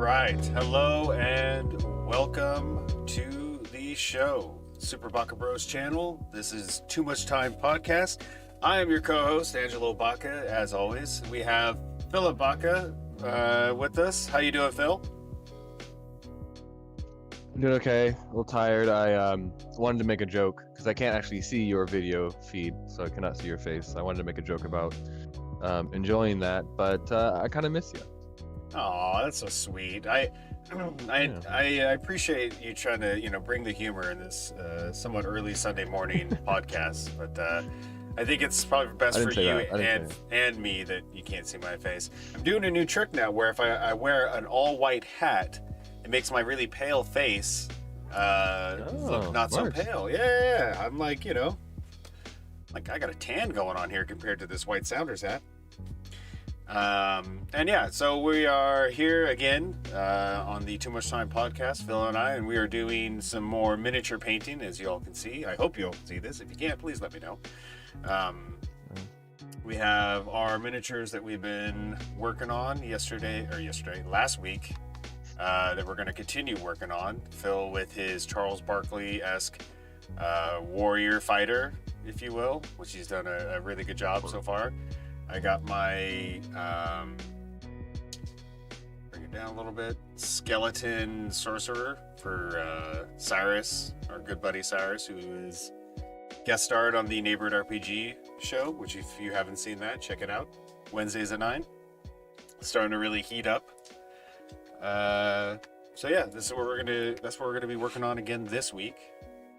right. Hello and welcome to the show, Super Baca Bros channel. This is Too Much Time Podcast. I am your co-host, Angelo Baca, as always. We have Philip Baca with us. How you doing, Phil? I'm doing okay. A little tired. I wanted to make a joke because I can't actually see your video feed, so I cannot see your face. I wanted to make a joke about enjoying that, but I kind of miss you. Oh, that's so sweet. I appreciate you trying to bring the humor in this somewhat early Sunday morning podcast. But I think it's probably best I for didn't say you that. I didn't say and me that you can't see my face. I'm doing a new trick now where if I wear an all-white hat, it makes my really pale face look not smart. so pale. Yeah. I'm like, like I got a tan going on here compared to this White Sounders hat. And yeah, so we are here again on the Too Much Time podcast, Phil and I, and we are doing some more miniature painting, as you all can see. I hope you all can see this. If you can't, please let me know. We have our miniatures that we've been working on last week, that we're going to continue working on. Phil with his Charles Barkley-esque warrior fighter, if you will, which he's done a really good job so far. I got my, bring it down a little bit, skeleton sorcerer for Cyrus, our good buddy Cyrus, who is guest starred on the Neighborhood RPG show, which if you haven't seen that, check it out. Wednesdays at 9. Starting to really heat up. So yeah, that's what we're gonna be working on again this week.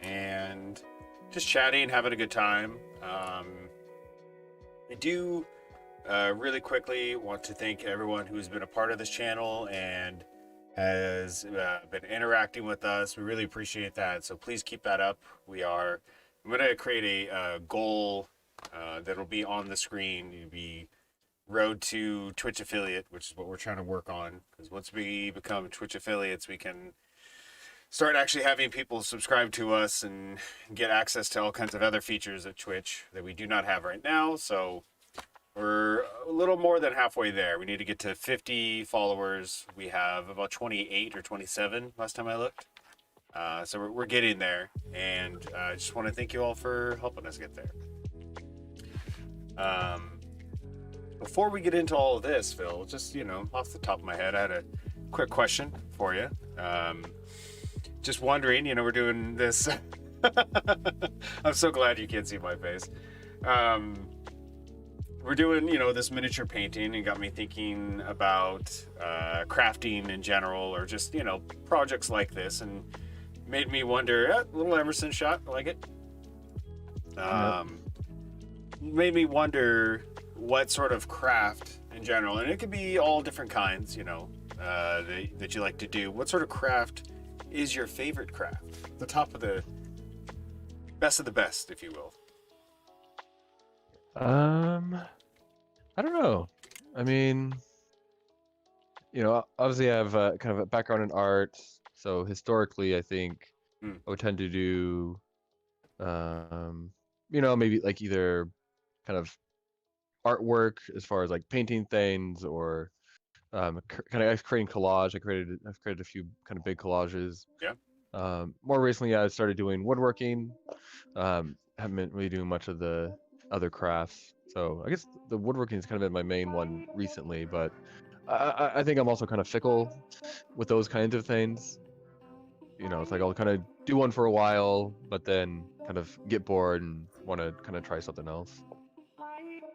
And just chatting, having a good time. I do really quickly want to thank everyone who's been a part of this channel and has been interacting with us. We really appreciate that. So please keep that up. I'm going to create a goal that'll be on the screen. It'll be road to Twitch affiliate, which is what we're trying to work on. Because once we become Twitch affiliates, we can start actually having people subscribe to us and get access to all kinds of other features at Twitch that we do not have right now. So we're a little more than halfway there. We need to get to 50 followers. We have about 28 or 27 last time I looked. So we're getting there, and I just want to thank you all for helping us get there. Before we get into all of this, Phil, just, off the top of my head, I had a quick question for you. Just wondering, we're doing this. I'm so glad you can't see my face. We're doing, this miniature painting, and got me thinking about crafting in general, or just, projects like this, and made me wonder, little Emerson shot, I like it. Made me wonder what sort of craft in general, and it could be all different kinds, that you like to do. What sort of craft is your favorite craft? The top of the best, if you will. I don't know. I mean, obviously I have kind of a background in art, so historically I think I would tend to do, maybe like either kind of artwork as far as like painting things, or kind of creating collage. I've created a few kind of big collages. Yeah. More recently, I started doing woodworking. Haven't been really doing much of the other crafts. So I guess the woodworking has kind of been my main one recently, but I think I'm also kind of fickle with those kinds of things. It's like I'll kind of do one for a while, but then kind of get bored and want to kind of try something else.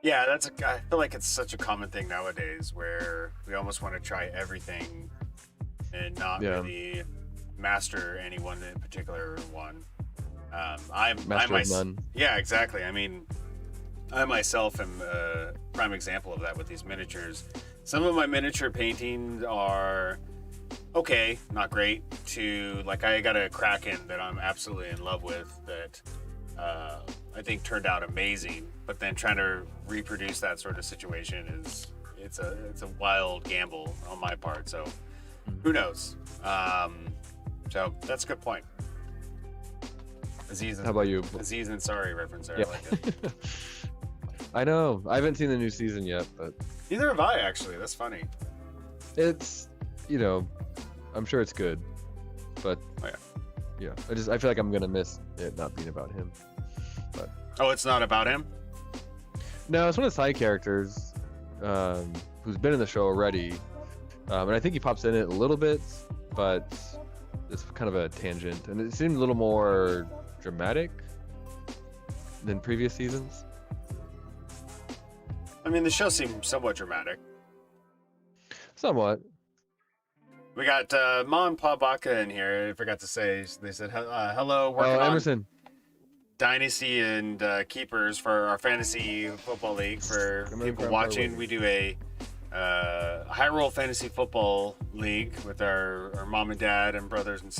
Yeah, I feel like it's such a common thing nowadays where we almost want to try everything and not really master any one in particular one. Master of none. Yeah, exactly. I mean, I myself am a prime example of that with these miniatures. Some of my miniature paintings are okay, not great, to like I got a Kraken that I'm absolutely in love with that I think turned out amazing. But then trying to reproduce that sort of situation it's a wild gamble on my part. So who knows? So that's a good point. How about you? Aziz Ansari reference there. Yeah. I like it. I know. I haven't seen the new season yet, but Neither have I, actually. That's funny. it's, I'm sure it's good, but Oh, yeah, I feel like I'm gonna miss it not being about him. But Oh, it's not about him? no, it's one of the side characters, who's been in the show already, and I think he pops in it a little bit, but it's kind of a tangent, and it seemed a little more dramatic than previous seasons. I mean, the show seemed somewhat dramatic. Somewhat. We got Mom and Pa Baca in here. I forgot to say. They said, hello, working on... Emerson. Dynasty and keepers for our fantasy football league. For people watching, we do a high roll fantasy football league with our mom and dad and brothers and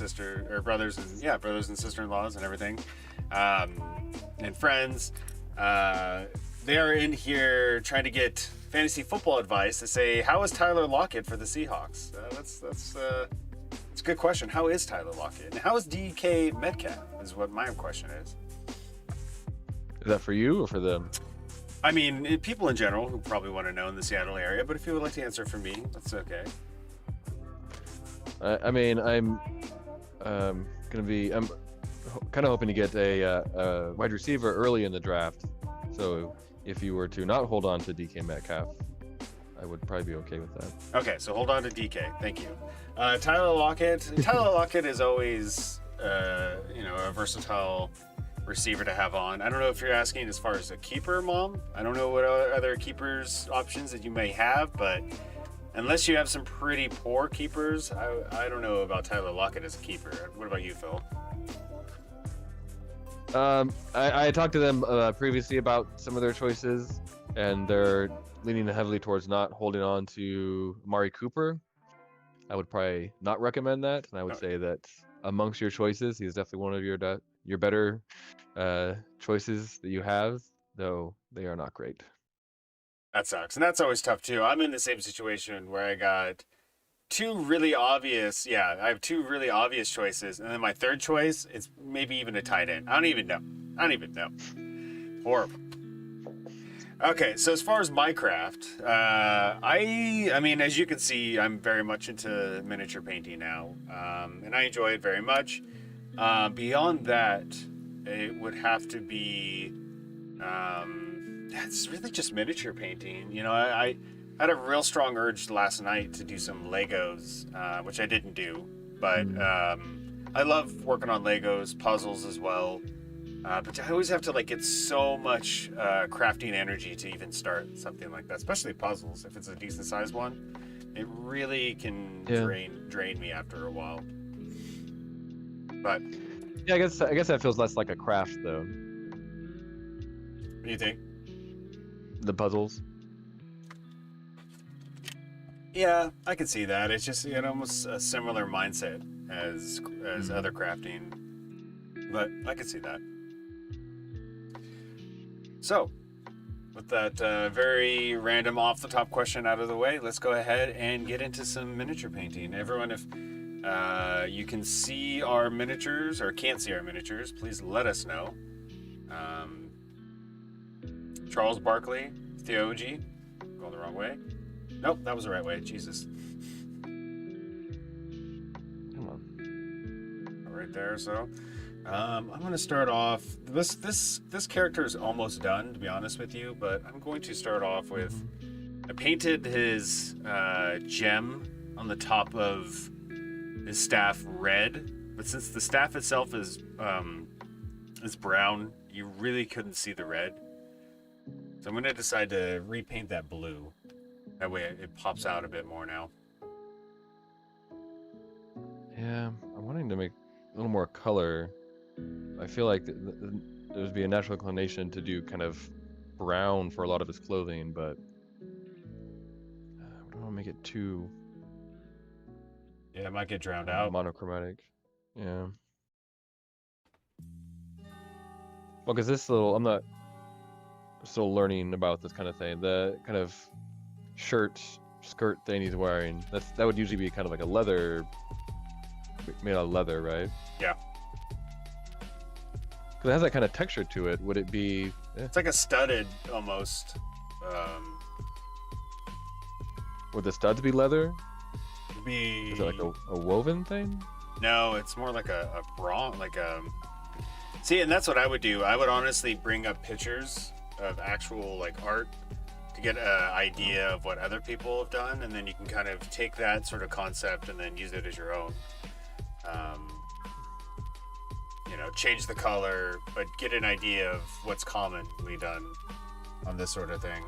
brothers and sister-in-laws and everything, and friends. They are in here trying to get fantasy football advice to say, how is Tyler Lockett for the Seahawks? That's a good question. How is Tyler Lockett? And how is DK Metcalf is what my question is. Is that for you or for them? I mean, people in general who probably want to know in the Seattle area, but if you would like to answer for me, that's okay. I mean, I'm kind of hoping to get a wide receiver early in the draft. So if you were to not hold on to DK Metcalf, I would probably be okay with that. Okay, so hold on to DK. Thank you. Tyler Lockett. Tyler Lockett is always, a versatile receiver to have on. I don't know if you're asking as far as a keeper, Mom. I don't know what other keepers options that you may have, but unless you have some pretty poor keepers, I don't know about Tyler Lockett as a keeper. What about you, Phil? I talked to them previously about some of their choices, and they're leaning heavily towards not holding on to Amari Cooper. I would probably not recommend that, and I would say that amongst your choices, he's definitely one of your better choices that you have, though they are not great. That sucks, and that's always tough too. I'm in the same situation where I got I have two really obvious choices, and then my third choice is maybe even a tight end. I don't even know. Horrible. Okay, so as far as my craft, I mean, as you can see, I'm very much into miniature painting now, and I enjoy it very much. Beyond that, it would have to be, it's really just miniature painting. You know, I had a real strong urge last night to do some Legos, which I didn't do, but I love working on Legos, puzzles as well. But I always have to get so much crafting energy to even start something like that, especially puzzles. If it's a decent sized one, it really can drain me after a while. But yeah, I guess that feels less like a craft though. What do you think? The puzzles. Yeah, I could see that. It's just almost a similar mindset as other crafting, but I could see that. So, with that very random off-the-top question out of the way, let's go ahead and get into some miniature painting. Everyone, if you can see our miniatures or can't see our miniatures, please let us know. Charles Barkley, the OG, going the wrong way. Nope, that was the right way. Jesus. Come on. Right there, so... I'm going to start off. This character is almost done, to be honest with you, but I'm going to start off with. I painted his gem on the top of his staff red, but since the staff itself is brown, you really couldn't see the red. So I'm going to decide to repaint that blue. That way it pops out a bit more now. Yeah, I'm wanting to make a little more color. I feel like there would be a natural inclination to do kind of brown for a lot of his clothing, but I don't want to make it too. Yeah, it might get drowned out. Monochromatic. Yeah. Well, because I'm not still learning about this kind of thing. The kind of skirt thing he's wearing, that would usually be kind of like a leather, made out of leather, right? Yeah. It has that kind of texture to it. Would it be? It's like a studded almost. Would the studs be leather? Be. Is it like a woven thing? No, it's more like a bronze, See, and that's what I would do. I would honestly bring up pictures of actual art to get an idea of what other people have done, and then you can kind of take that sort of concept and then use it as your own. Change the color, but get an idea of what's commonly done on this sort of thing.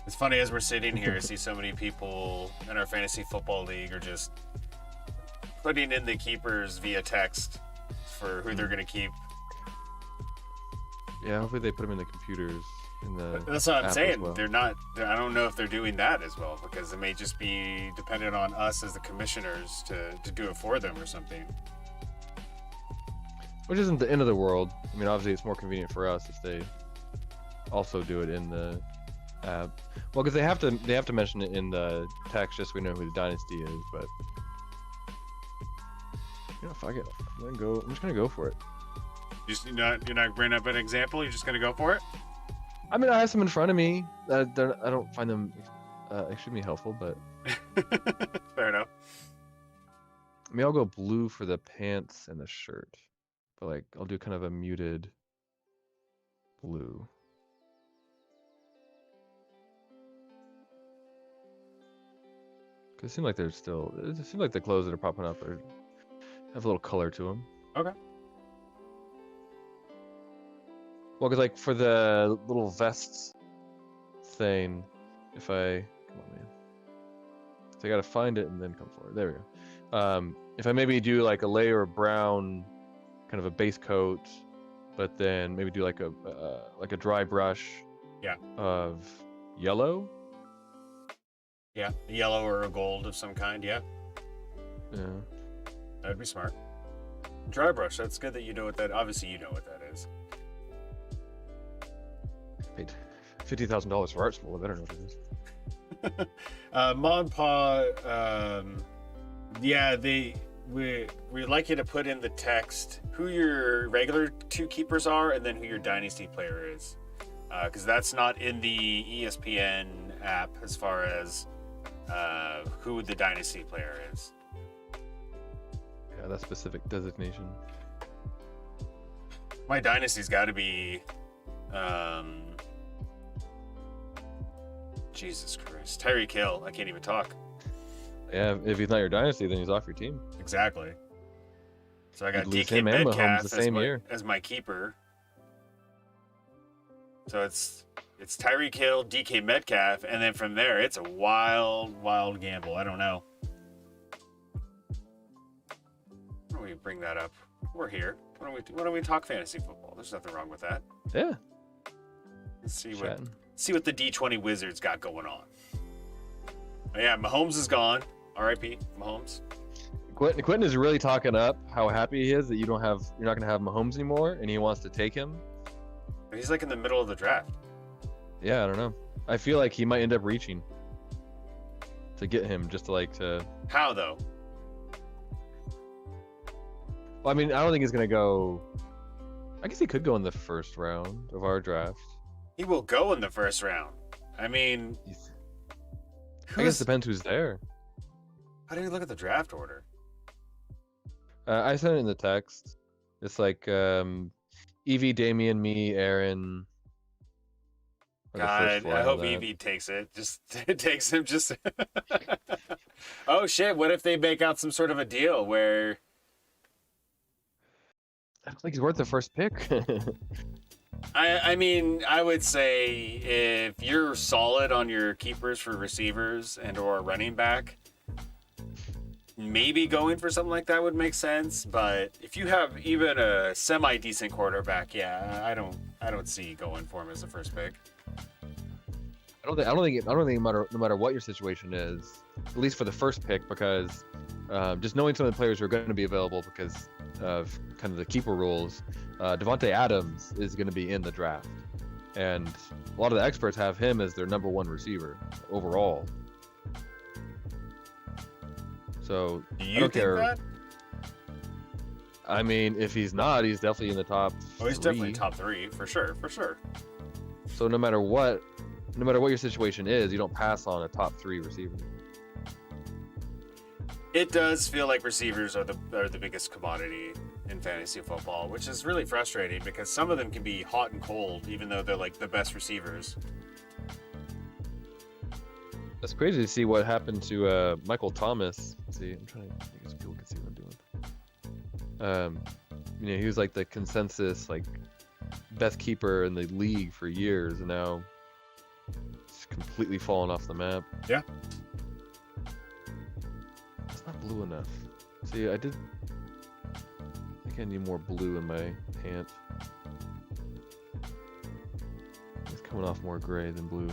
It's funny, as we're sitting here, I see so many people in our fantasy football league are just putting in the keepers via text for who they're gonna keep. Yeah, hopefully they put them in the computers. That's what I'm app as saying. well. They're not. I don't know if they're doing that as well, because it may just be dependent on us as the commissioners to do it for them or something. Which isn't the end of the world. I mean, obviously it's more convenient for us if they also do it in the app. Well, because they have to mention it in the text just so we know who the dynasty is. But fuck it. I'm just gonna go for it. You're not bringing up an example. You're just gonna go for it. I mean, I have some in front of me. I don't find them extremely helpful, but Fair enough. I mean, I'll go blue for the pants and the shirt, but like I'll do kind of a muted blue. Cause it seems like it seems like the clothes that are popping up have a little color to them. Okay. Well, cause like for the little vests thing, come on, man. So I gotta find it and then come forward. There we go. If I maybe do like a layer of brown, kind of a base coat, but then maybe do like a dry brush. Yeah. Of yellow. Yeah, a yellow or a gold of some kind. Yeah. Yeah. That'd be smart. Dry brush. That's good that you know what that. Obviously, you know what that is. Paid $50,000 for art school. I better know what it is. Mon Pa, yeah, we'd like you to put in the text who your regular two keepers are and then who your dynasty player is, because that's not in the ESPN app as far as who the dynasty player is. Yeah, that specific designation. My dynasty's got to be, Jesus Christ, Tyreek Hill. I can't even talk. Yeah, if he's not your dynasty, then he's off your team. Exactly. So I got You'd lose DK him and Mahomes Metcalf the same year. as my keeper. So it's Tyreek Hill, DK Metcalf, and then from there it's a wild gamble. I don't know. Why don't we bring that up? We're here. Why don't we talk fantasy football? There's nothing wrong with that. Yeah. Let's see what the D20 Wizards got going on. Oh, yeah, Mahomes is gone. R.I.P. Mahomes. Quentin is really talking up how happy he is that you're not gonna have Mahomes anymore, and he wants to take him. He's like in the middle of the draft. Yeah, I don't know. I feel like he might end up reaching to get him just to. How though? Well, I mean, I don't think he's gonna go. I guess he could go in the first round of our draft. He will go in the first round. I mean, I guess it depends who's there. How do you look at the draft order? I sent it in the text. It's like Evie, Damien, me, Aaron. God, I hope Evie takes it. Just it takes him. Just. Oh shit! What if they make out some sort of a deal where? I don't think he's worth the first pick. I mean, I would say if you're solid on your keepers for receivers and or running back, maybe going for something like that would make sense. But if you have even a semi-decent quarterback, yeah, I don't see going for him as the first pick. I don't think no matter what your situation is, at least for the first pick, because just knowing some of the players who are going to be available because of kind of the keeper rules, Devontae Adams is going to be in the draft, and a lot of the experts have him as their number one receiver overall. So I don't care. That? I mean, if he's not, he's definitely in the top. Oh, he's definitely top 3 for sure. So no matter what your situation is, you don't pass on a top 3 receiver. It does feel like receivers are the biggest commodity in fantasy football, which is really frustrating because some of them can be hot and cold, even though they're like the best receivers. That's crazy to see what happened to Michael Thomas. Let's see, I'm trying to think so people can see what I'm doing. He was like the consensus best keeper in the league for years, and now it's completely fallen off the map. Yeah. It's not blue enough. See, I think I need more blue in my pant. It's coming off more gray than blue.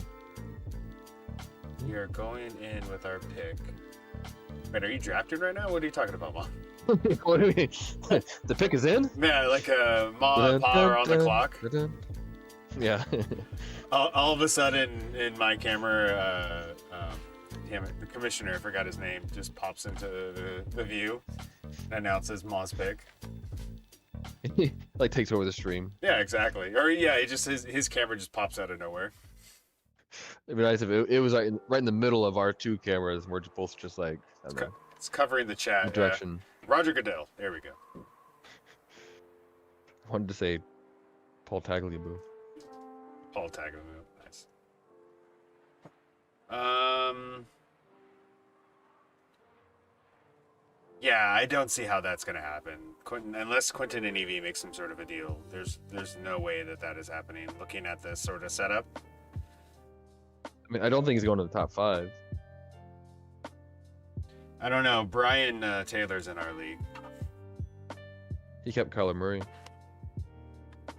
We are going in with our pick. Wait, are you drafted right now? What are you talking about, Mom? What do you mean? The pick is in? Yeah, like Ma and Pa are on the clock. Yeah. All of a sudden, in my camera, damn it, the commissioner, I forgot his name, just pops into the view and announces Ma's pick. Like takes over the stream. Yeah, exactly. Or yeah, he just his camera just pops out of nowhere. It'd be nice if it was like right in the middle of our two cameras, and we're both just like I don't know, It's covering the chat. direction. Roger Goodell. There we go. I wanted to say Paul Tagliabue. Paul Tagliabue. Nice. Yeah, I don't see how that's going to happen. Unless Quentin and Evie make some sort of a deal, there's no way that is happening. Looking at this sort of setup. I mean, I don't think he's going to the top 5. I don't know. Brian Taylor's in our league. He kept Kyler Murray.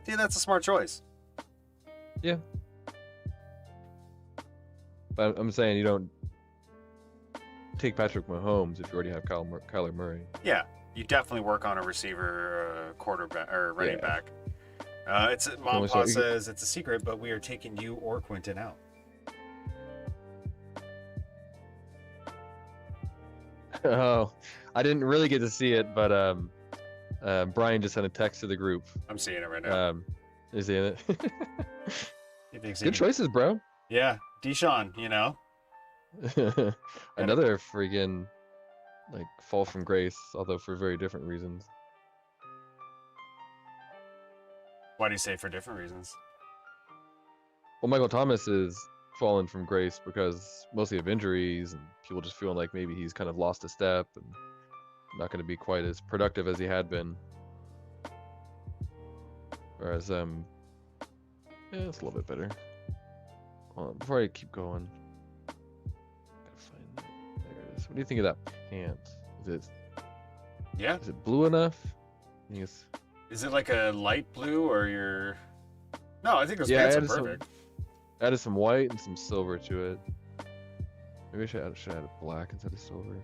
Yeah, that's a smart choice. Yeah. But I'm saying you don't take Patrick Mahomes if you already have Kyler Murray. Yeah, you definitely work on a receiver, quarterback, or running back. Mom Pa says it's a secret, but we are taking you or Quentin out. Oh, I didn't really get to see it, but Brian just sent a text to the group. I'm seeing it right now. Is he in it? Good choices, bro. Yeah, Deshaun, you know. Another freaking like fall from grace, although for very different reasons. Why do you say for different reasons? Well, Michael Thomas is fallen from grace because mostly of injuries and people just feeling like maybe he's kind of lost a step and not going to be quite as productive as he had been. Whereas, yeah, it's a little bit better. Hold on, before I keep going, gotta find that. There it is. What do you think of that pant? Is it blue enough? I think it's... Is it like a light blue or your? No, I think those pants are perfect. Added some white and some silver to it. Maybe I should add black instead of silver.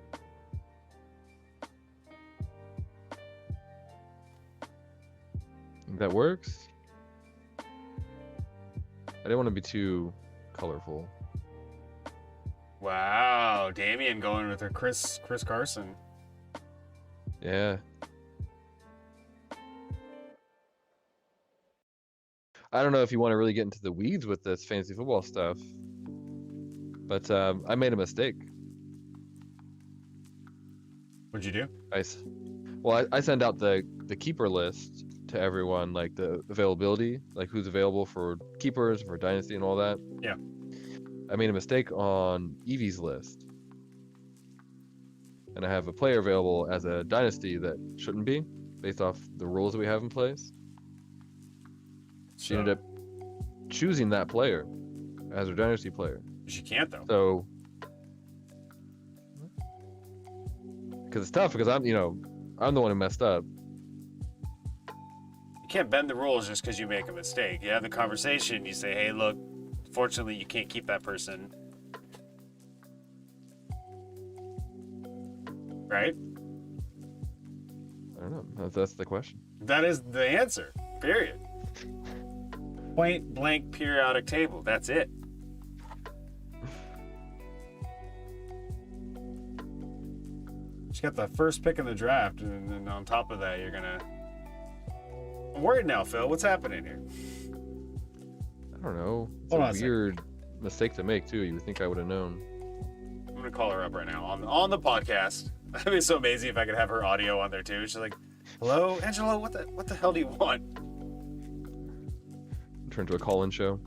Think that works? I didn't want to be too colorful. Wow, Damian going with her Chris Carson. Yeah. I don't know if you want to really get into the weeds with this fantasy football stuff, but I made a mistake. What'd you do? I send out the keeper list to everyone, like the availability, like who's available for keepers, for dynasty and all that. Yeah. I made a mistake on Evie's list. And I have a player available as a dynasty that shouldn't be, based off the rules that we have in place. She ended up choosing that player as her dynasty player. She can't though. So, because it's tough because I'm the one who messed up. You can't bend the rules just because you make a mistake. You have the conversation. You say, "Hey, look, fortunately, you can't keep that person." Right? I don't know. That's the question. That is the answer. Period. Point blank periodic table. That's it. She got the first pick in the draft, and then on top of that, you're gonna. I'm worried now, Phil. What's happening here? I don't know. It's Hold on a weird mistake to make too. You would think I would have known. I'm gonna call her up right now on the podcast. It'd be so amazing if I could have her audio on there too. She's like, "Hello, Angelo. What the hell do you want?" Turn to a call-in show.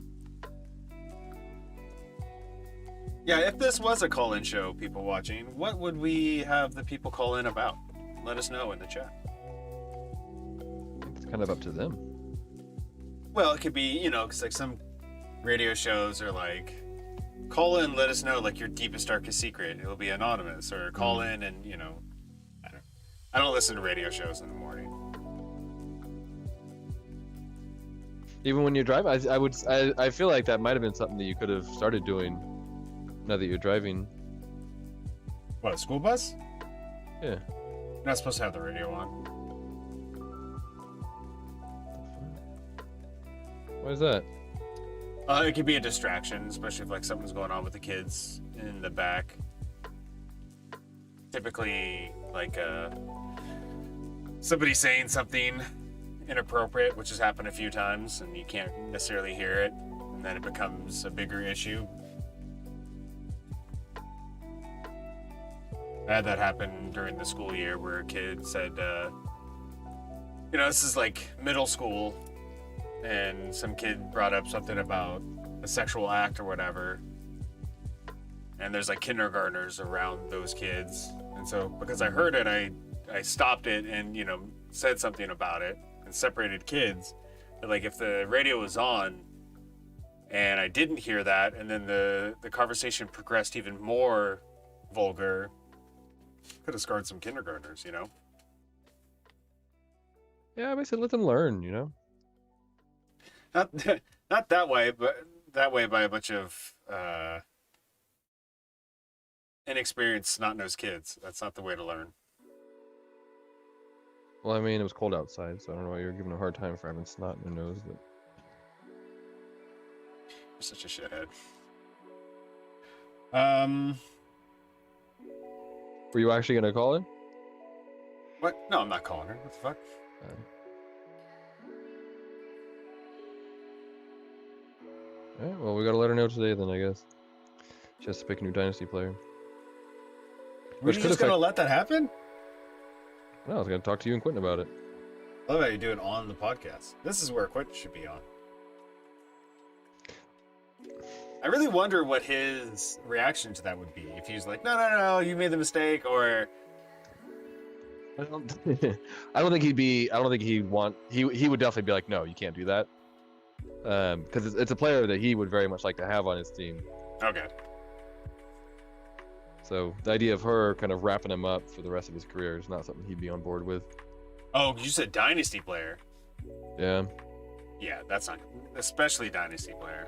Yeah, if this was a call-in show, people watching, what would we have the people call in about? Let us know in the chat. I think it's kind of up to them. Well, it could be, because like some radio shows are like, call in, let us know like your deepest, darkest secret. It'll be anonymous, or call in and, I don't know. I don't listen to radio shows in the morning. Even when you drive, I feel like that might have been something that you could have started doing. Now that you're driving. What, a school bus? Yeah. You're not supposed to have the radio on. Why is that? It could be a distraction, especially if like something's going on with the kids in the back. Typically, like somebody saying something inappropriate, which has happened a few times, and you can't necessarily hear it, and then it becomes a bigger issue. I had that happen during the school year where a kid said, this is like middle school, and some kid brought up something about a sexual act or whatever, and there's like kindergartners around those kids, and so because I heard it, I stopped it and said something about it and separated kids. But like if the radio was on and I didn't hear that, and then the conversation progressed even more vulgar, could have scarred some kindergartners, Yeah, I said let them learn, Not that way, but that way by a bunch of inexperienced, snot-nosed kids. That's not the way to learn. Well, I mean, it was cold outside, so I don't know why you were giving a hard time for having snot in your nose, but... You're such a shithead. Were you actually gonna call it? What? No, I'm not calling her. What the fuck? Alright, well, we gotta let her know today then, I guess. She has to pick a new Dynasty player. Were you just gonna let that happen? No, I was gonna talk to you and Quentin about it. I love how you do it on the podcast. This is where Quentin should be on. I really wonder what his reaction to that would be. If he was like, no, you made the mistake, or... I don't think he would definitely be like, no, you can't do that. Because it's a player that he would very much like to have on his team. Okay. So the idea of her kind of wrapping him up for the rest of his career is not something he'd be on board with. Oh, you said Dynasty player. Yeah. Yeah, that's not... Especially Dynasty player.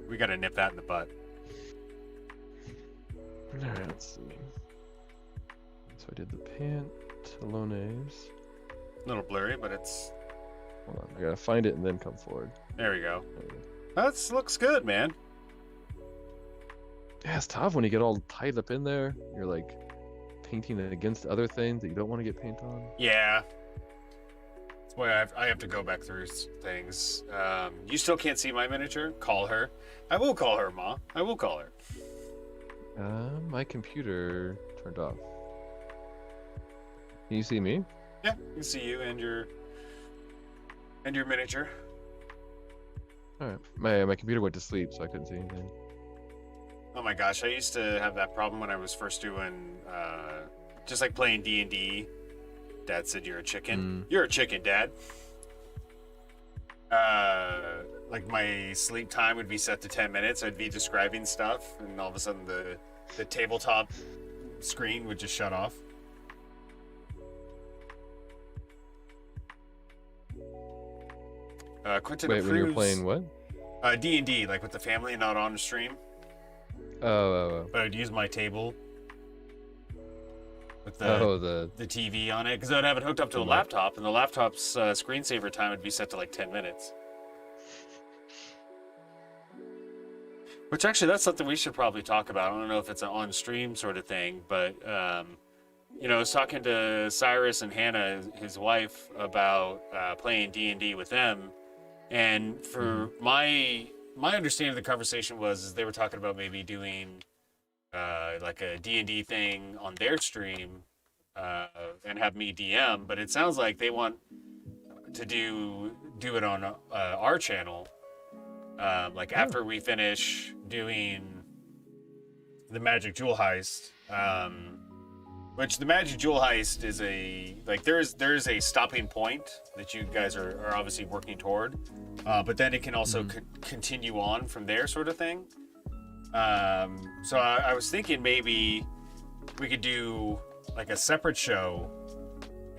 We gotta nip that in the butt. Alright, let's see. So I did the Pantalones. A little blurry, but it's... Hold on, I gotta find it and then come forward. There we go. There we go. That looks good, man. Yeah, it's tough when you get all tied up in there. You're like painting it against other things that you don't want to get paint on. Yeah. That's why I have to go back through things. You still can't see my miniature? Call her. I will call her, Ma. I will call her. My computer turned off. Can you see me? Yeah, I can see you and your miniature. Alright. My computer went to sleep, so I couldn't see anything. Oh my gosh, I used to have that problem when I was first doing, just like playing D&D. Dad said, you're a chicken. You're a chicken, Dad. Like my sleep time would be set to 10 minutes. I'd be describing stuff, and all of a sudden the tabletop screen would just shut off. Quentin Wait, approves, when you were playing what? D&D, like with the family, not on the stream. Oh. But I'd use my table with the TV on it, because I'd have it hooked up to a laptop, and the laptop's screensaver time would be set to like 10 minutes. Which actually, that's something we should probably talk about. I don't know if it's an on-stream sort of thing, but I was talking to Cyrus and Hannah, his wife, about playing D&D with them, and for my understanding of the conversation was they were talking about maybe doing like a D&D thing on their stream and have me DM, but it sounds like they want to do it on our channel. After we finish doing the Magic Jewel Heist, which the Magic Jewel Heist is there's a stopping point that you guys are obviously working toward, but then it can also continue on from there, sort of thing. So I was thinking maybe we could do like a separate show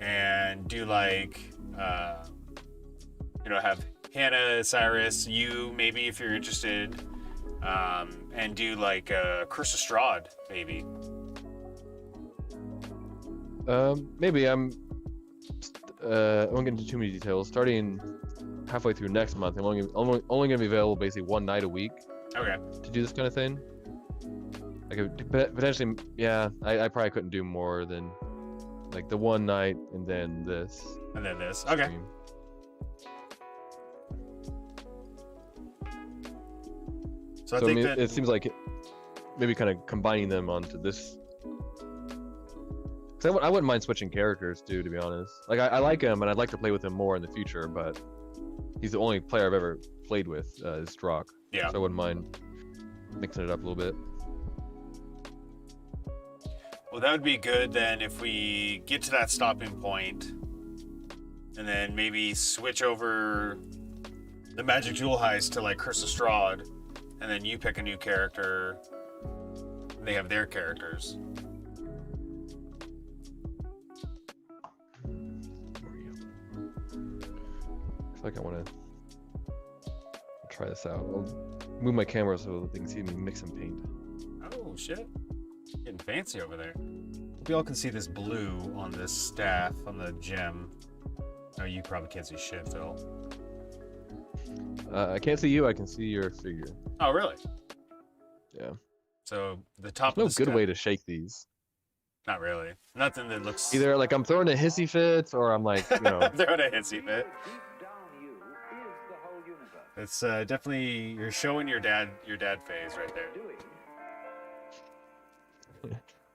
and do like, have Hannah, Cyrus, you maybe if you're interested, and do like Curse of Strahd maybe. Maybe I won't get into too many details. Starting halfway through next month, I'm only going to be available basically one night a week. Okay. To do this kind of thing. I could potentially, yeah. I probably couldn't do more than like the one night and then this. And then this. Okay. Stream. So I think that it seems like maybe kind of combining them onto this. Cause I wouldn't mind switching characters too, to be honest. Like I like him and I'd like to play with him more in the future, but he's the only player I've ever played with is Strock. Yeah. So I wouldn't mind mixing it up a little bit. Well, that would be good then if we get to that stopping point, and then maybe switch over the Magic Jewel Heist to like Curse of Strahd, and then you pick a new character. And they have their characters. I feel like I want to try this out. I'll move my camera so they can see me mix and paint. Oh shit! Getting fancy over there. Hope y'all can see this blue on this staff on the gem. Oh, you probably can't see shit, Phil. I can't see you. I can see your figure. Oh, really? Yeah. So the top There's of the no good way to shake these. Not really. Nothing that looks Either like I'm throwing a hissy fit, or I'm like, you know. throwing a hissy fit. It's definitely you're showing your dad phase right there.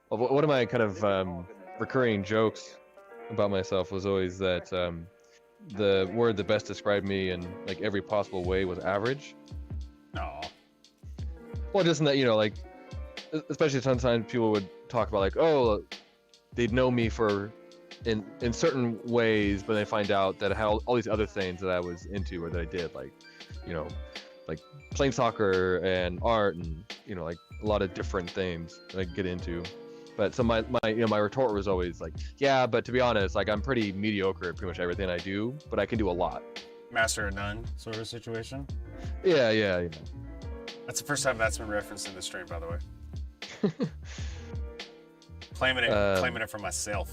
Well, one of my kind of recurring jokes about myself was always that the word that best described me in like every possible way was average. No. Well, just in that, you know, like, especially sometimes people would talk about like, oh, they'd know me for in certain ways, but they find out that I had all these other things that I was into or that I did, like, you know, like playing soccer and art and, you know, like a lot of different things that I could get into. But so my retort was always like, yeah, but to be honest, like I'm pretty mediocre at pretty much everything I do, but I can do a lot. Master of none sort of situation. Yeah, you know. That's the first time that's been referenced in the stream, by the way. Claiming it for myself.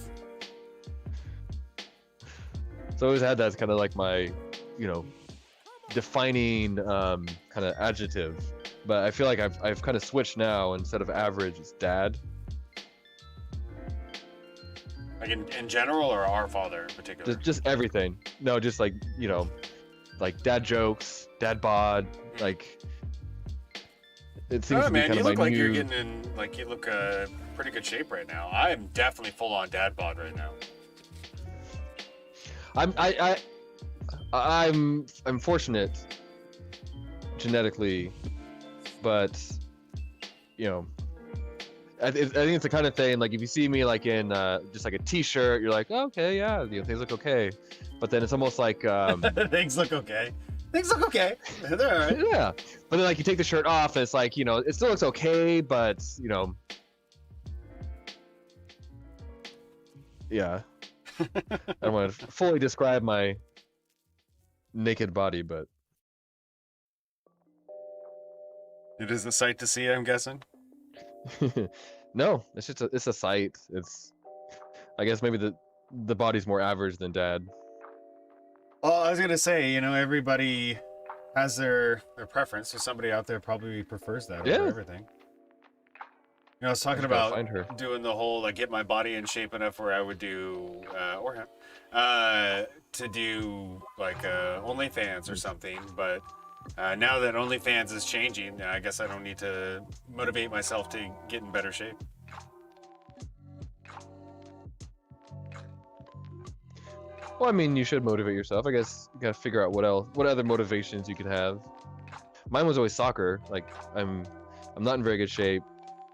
So I always had that as kind of like my, you know, defining kind of adjective. But I feel like I've kind of switched now. Instead of average, it's dad. Like in general, or our father in particular? Just everything. No, just like, you know, like dad jokes, dad bod, like it seems to be man, kind you of look my like new... you're getting in, like you look pretty good shape right now. I am definitely full on dad bod right now. I'm fortunate genetically, but you know, I think it's the kind of thing like if you see me like in just like a t-shirt, you're like, oh, okay, yeah, you know, things look okay, but then it's almost like things look okay. Things look okay. They're all right. Yeah, but then like you take the shirt off, and it's like, you know, it still looks okay, but you know, yeah. I don't want to fully describe my naked body, but it is a sight to see, I'm guessing. no, it's just it's a sight. It's, I guess maybe the body's more average than dad. Well, I was gonna say, you know, everybody has their preference. So somebody out there probably prefers that over everything. You know, I was talking about doing the whole like get my body in shape enough where I would do or him to do like OnlyFans or something, but now that OnlyFans is changing, I guess I don't need to motivate myself to get in better shape. Well, I mean, you should motivate yourself. I guess you gotta figure out what other motivations you could have. Mine was always soccer. Like I'm not in very good shape,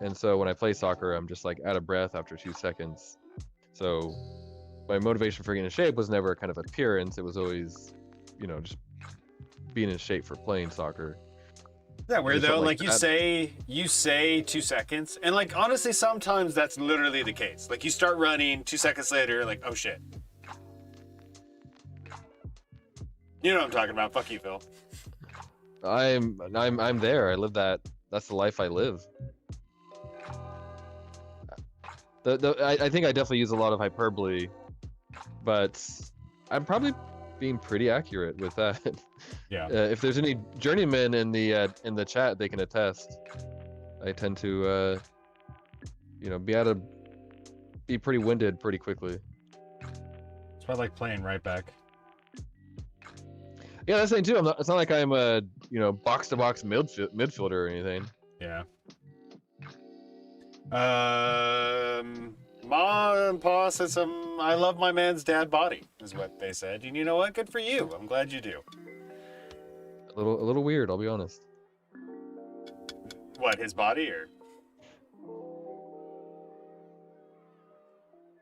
and so when I play soccer, I'm just like out of breath after 2 seconds. So my motivation for getting in shape was never kind of appearance. It was always, you know, just being in shape for playing soccer. that weird Something though? Like that. you say 2 seconds, and like honestly, sometimes that's literally the case. Like you start running, 2 seconds later, like oh shit. You know what I'm talking about? Fuck you, Phil. I'm there. I live that. That's the life I live. I think I definitely use a lot of hyperbole, but I'm probably being pretty accurate with that. Yeah. If there's any journeymen in the chat, they can attest. I tend to be pretty winded pretty quickly. It's probably like playing right back. Yeah, that's the thing too. It's not like I'm a box to box midfielder or anything. Yeah. Ma and Pa said some. I love my man's dad body, is what they said. And you know what? Good for you. I'm glad you do. A little weird, I'll be honest. What, his body or?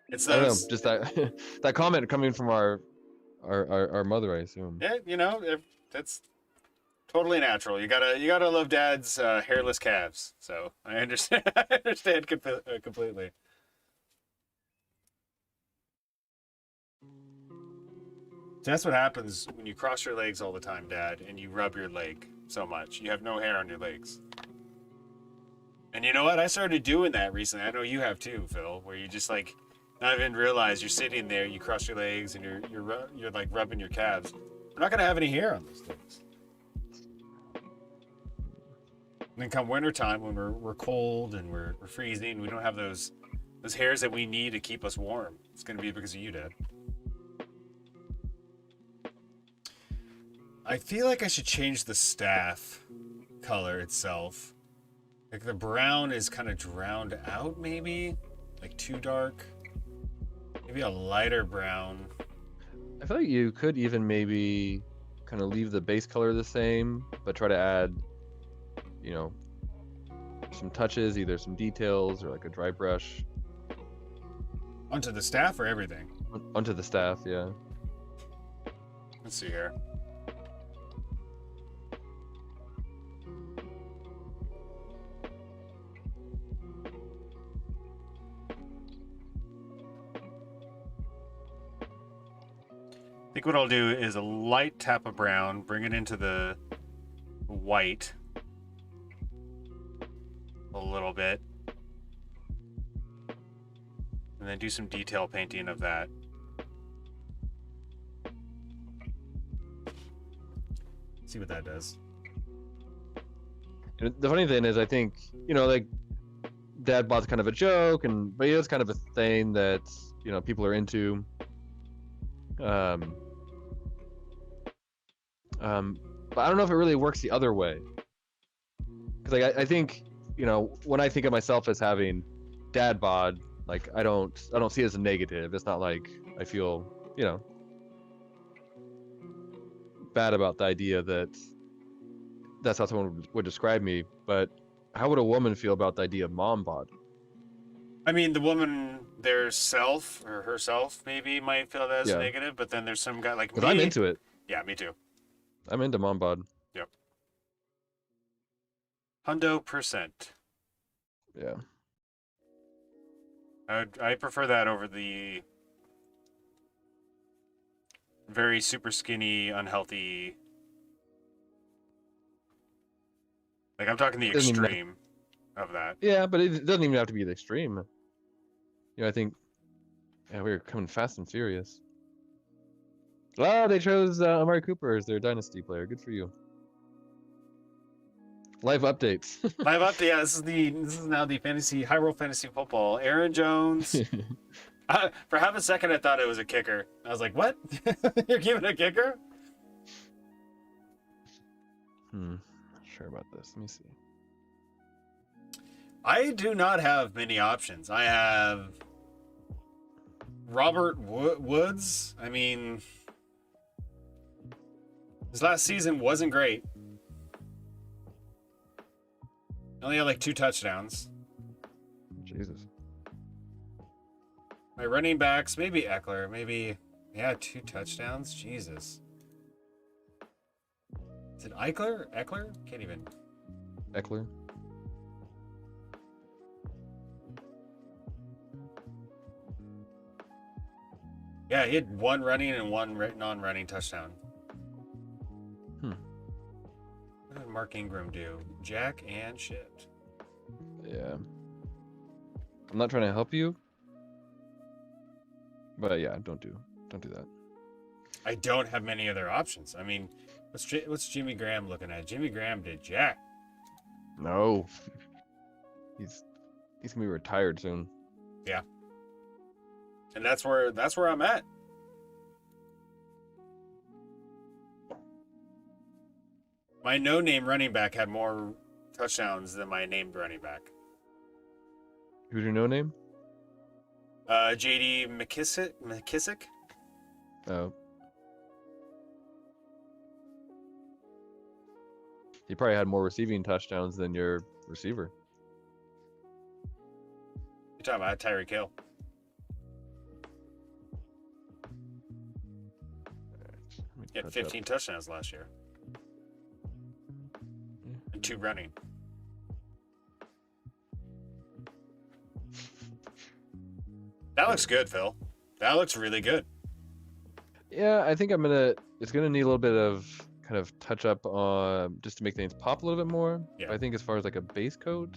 It's I don't know, those. just that that comment coming from our mother, I assume. Yeah, that's totally natural. You gotta love Dad's hairless calves. So I understand. I understand completely. So that's what happens when you cross your legs all the time, Dad, and you rub your leg so much. You have no hair on your legs. And you know what? I started doing that recently. I know you have too, Phil, where you just like not even realize you're sitting there, you cross your legs, and you're like rubbing your calves. We're not gonna have any hair on those things. And then come wintertime when we're cold and we're freezing, we don't have those hairs that we need to keep us warm. It's gonna be because of you, Dad. I feel like I should change the staff color itself. Like the brown is kind of drowned out, maybe? Like too dark? Maybe a lighter brown. I feel like you could even maybe kind of leave the base color the same, but try to add, some touches, either some details or like a dry brush. Onto the staff or everything? Onto the staff, yeah. Let's see here. I think what I'll do is a light tap of brown, bring it into the white a little bit, and then do some detail painting of that. See what that does. The funny thing is, I think, like Dad Bod's kind of a joke, but it is kind of a thing that people are into. But I don't know if it really works the other way. Because like I think when I think of myself as having dad bod, like I don't see it as a negative. It's not like I feel bad about the idea that that's how someone would describe me. But how would a woman feel about the idea of mom bod? I mean, the woman, their self or herself maybe might feel that as Yeah. negative, but then there's some guy like me. Because I'm into it. Yeah, me too. I'm into mom bod. Yep. 100%. Yeah. I prefer that over the very super skinny, unhealthy. Like I'm talking the Doesn't even extreme of that. Yeah, but it doesn't even have to be the extreme. I think we're coming fast and furious. Oh, they chose Amari Cooper as their dynasty player. Good for you. Live updates. Live up, yeah. This is now the Hyrule Fantasy Football. Aaron Jones. For half a second, I thought it was a kicker. I was like, "What? You're giving a kicker?" Not sure about this. Let me see. I do not have many options. I have Robert Woods. I mean, his last season wasn't great. Only had like 2 touchdowns. Jesus. My running backs, maybe Eckler, maybe 2 touchdowns. Jesus. Is it Eckler? Can't even. Eckler. Yeah, he had one running and one non-running touchdown. What did Mark Ingram do? Jack and shit. Yeah. I'm not trying to help you, but yeah, don't do that. I don't have many other options. I mean, what's Jimmy Graham looking at? Jimmy Graham did jack. No. He's gonna be retired soon. Yeah. And that's where I'm at. My no-name running back had more touchdowns than my named running back. Who's your no name? J.D. McKissick? Oh. He probably had more receiving touchdowns than your receiver. You're talking about Tyreek Hill. He had 15 touchdowns last year. And 2 running. That looks good, Phil. That looks really good. Yeah, I think it's gonna need a little bit of kind of touch up on just to make things pop a little bit more. Yeah. I think as far as like a base coat,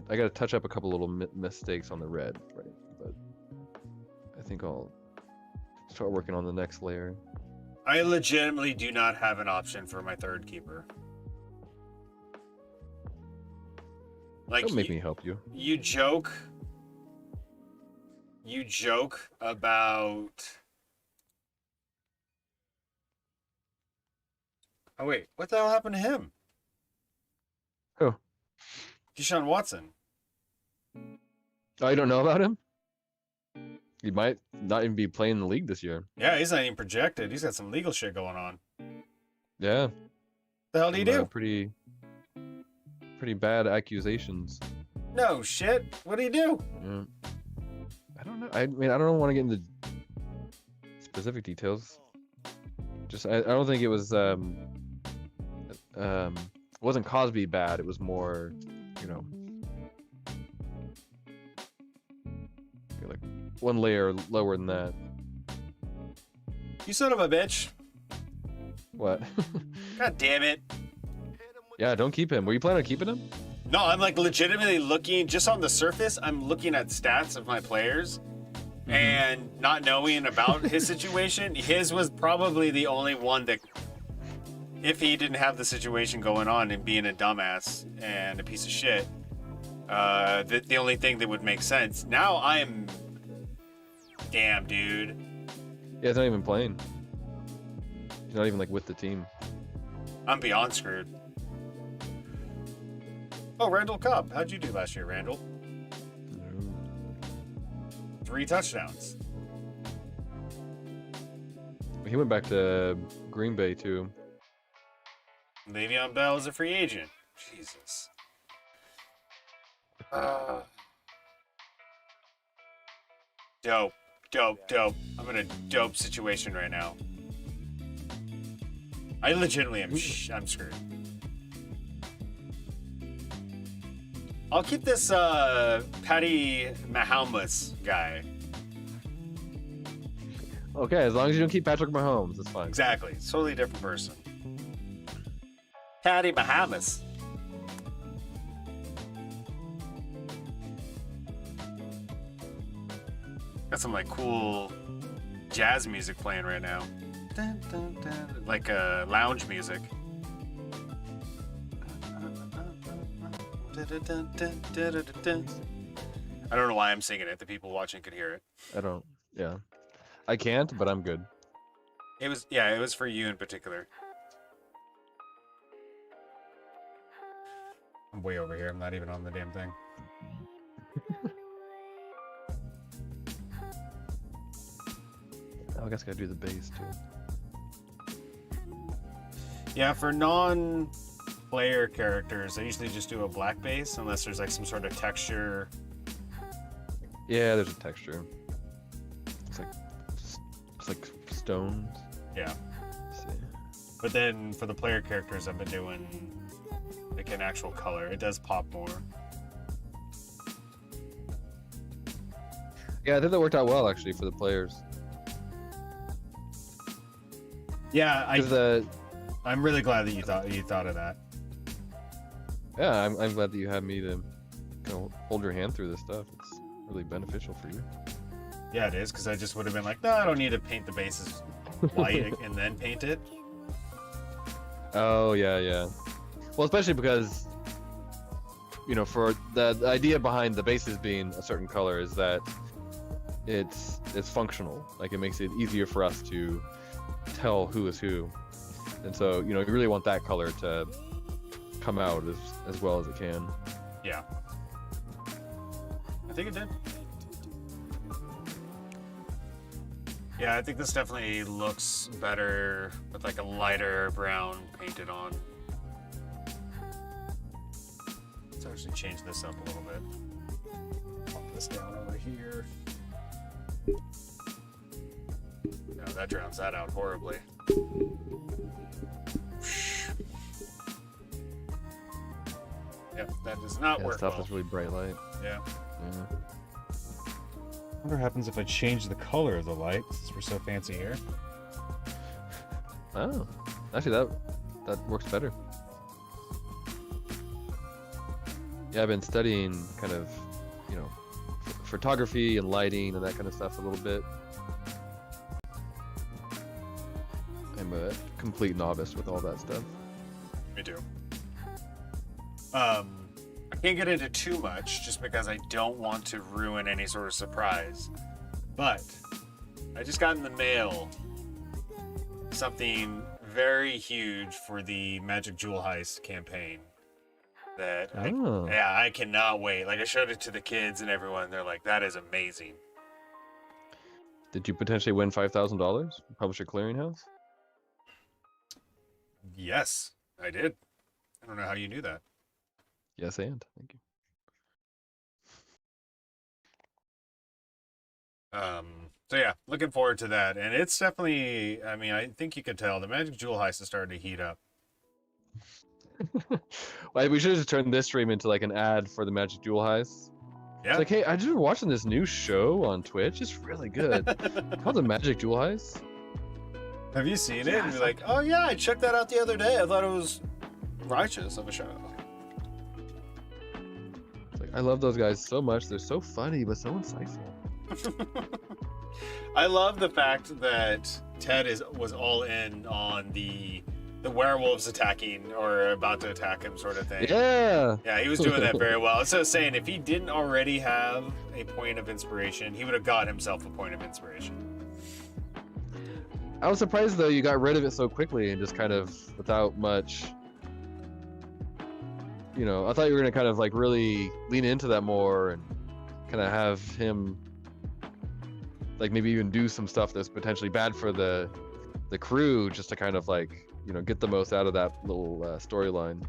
I gotta touch up a couple little mistakes on the red, right? But I think I'll start working on the next layer. I legitimately do not have an option for my third keeper. Like, Don't make me help you. You joke about... Oh, wait. What the hell happened to him? Who? Deshaun Watson. Oh, you don't know about him? He might not even be playing in the league this year. Yeah, he's not even projected. He's got some legal shit going on. Yeah. The hell do you do? Pretty bad accusations. No shit. What do you do? Yeah. I don't know. I mean, I don't want to get into specific details. Just, I don't think it was, it wasn't Cosby bad. It was more, like one layer lower than that. You son of a bitch. What? God damn it. Yeah, don't keep him. Were you planning on keeping him? No, I'm like legitimately looking, just on the surface, I'm looking at stats of my players and not knowing about his situation. His was probably the only one that, if he didn't have the situation going on and being a dumbass and a piece of shit, the only thing that would make sense. Now I am, damn, dude. Yeah, he's not even playing. He's not even like with the team. I'm beyond screwed. Oh, Randall Cobb. How'd you do last year, Randall? 3 touchdowns. He went back to Green Bay too. Le'Veon Bell is a free agent. Jesus. Dope. I'm in a dope situation right now. I legitimately am. I'm screwed. I'll keep this Patty Mahomes guy. Okay, as long as you don't keep Patrick Mahomes, that's fine. Exactly. It's a totally different person. Patty Mahomes. Got some like cool jazz music playing right now. Dun, dun, dun. Like lounge music. I don't know why I'm singing it. The people watching could hear it. Yeah. I can't, but I'm good. It was for you in particular. I'm way over here. I'm not even on the damn thing. I guess I gotta do the bass too. Yeah, for non-player characters, I usually just do a black bass unless there's like some sort of texture. Yeah, there's a texture. It's like stones. Yeah. Let's see. But then for the player characters, I've been doing like an actual color. It does pop more. Yeah, I think that worked out well actually for the players. Yeah, 'Cause I'm really glad that you thought of that. yeah, I'm glad that you had me to kind of hold your hand through this stuff. It's really beneficial for you. Yeah, it is, because I just would have been like, no, I don't need to paint the bases white and then paint it. Oh yeah, yeah. Well, especially because, you know, for the idea behind the bases being a certain color is that it's functional. Like, it makes it easier for us to tell who is who, and so, you know, you really want that color to come out as well as it can. Yeah, I think it did. Yeah, I think this definitely looks better with like a lighter brown painted on. Let's actually change this up a little bit. Pop this down over here. No, that drowns that out horribly. Yep, that does not Yeah, work stuff well. is really bright light. Yeah. Yeah. I wonder what happens if I change the color of the light, since we're so fancy here. Oh, actually, that works better. Yeah, I've been studying kind of, you know, photography and lighting and that kind of stuff a little bit. I'm a complete novice with all that stuff. Me too. I can't get into too much just because I don't want to ruin any sort of surprise. But I just got in the mail something very huge for the Magic Jewel Heist campaign. That I cannot wait. Like, I showed it to the kids and everyone. They're like, "That is amazing." Did you potentially win $5,000? Publisher Clearinghouse? Yes, I did. I don't know how you knew that. Yes, and thank you. So yeah, looking forward to that. And it's definitely, I mean, I think you could tell the Magic Jewel Heist is starting to heat up. Well, we should have just turned this stream into like an ad for the Magic Jewel Heist. Yeah. It's like, hey, I just been watching this new show on Twitch. It's really good. Called the Magic Jewel Heist. Have you seen it? Yeah, And you're like, oh yeah, I checked that out the other day. I thought it was righteous of a show. It's like, I love those guys so much. They're so funny, but so insightful. I love the fact that Ted was all in on the werewolves attacking or about to attack him sort of thing. Yeah. Yeah, he was doing that very well. So saying if he didn't already have a point of inspiration, he would have got himself a point of inspiration. I was surprised though you got rid of it so quickly and just kind of without much. You know, I thought you were gonna kind of like really lean into that more and kind of have him like maybe even do some stuff that's potentially bad for the crew just to kind of like, you know, get the most out of that little storyline.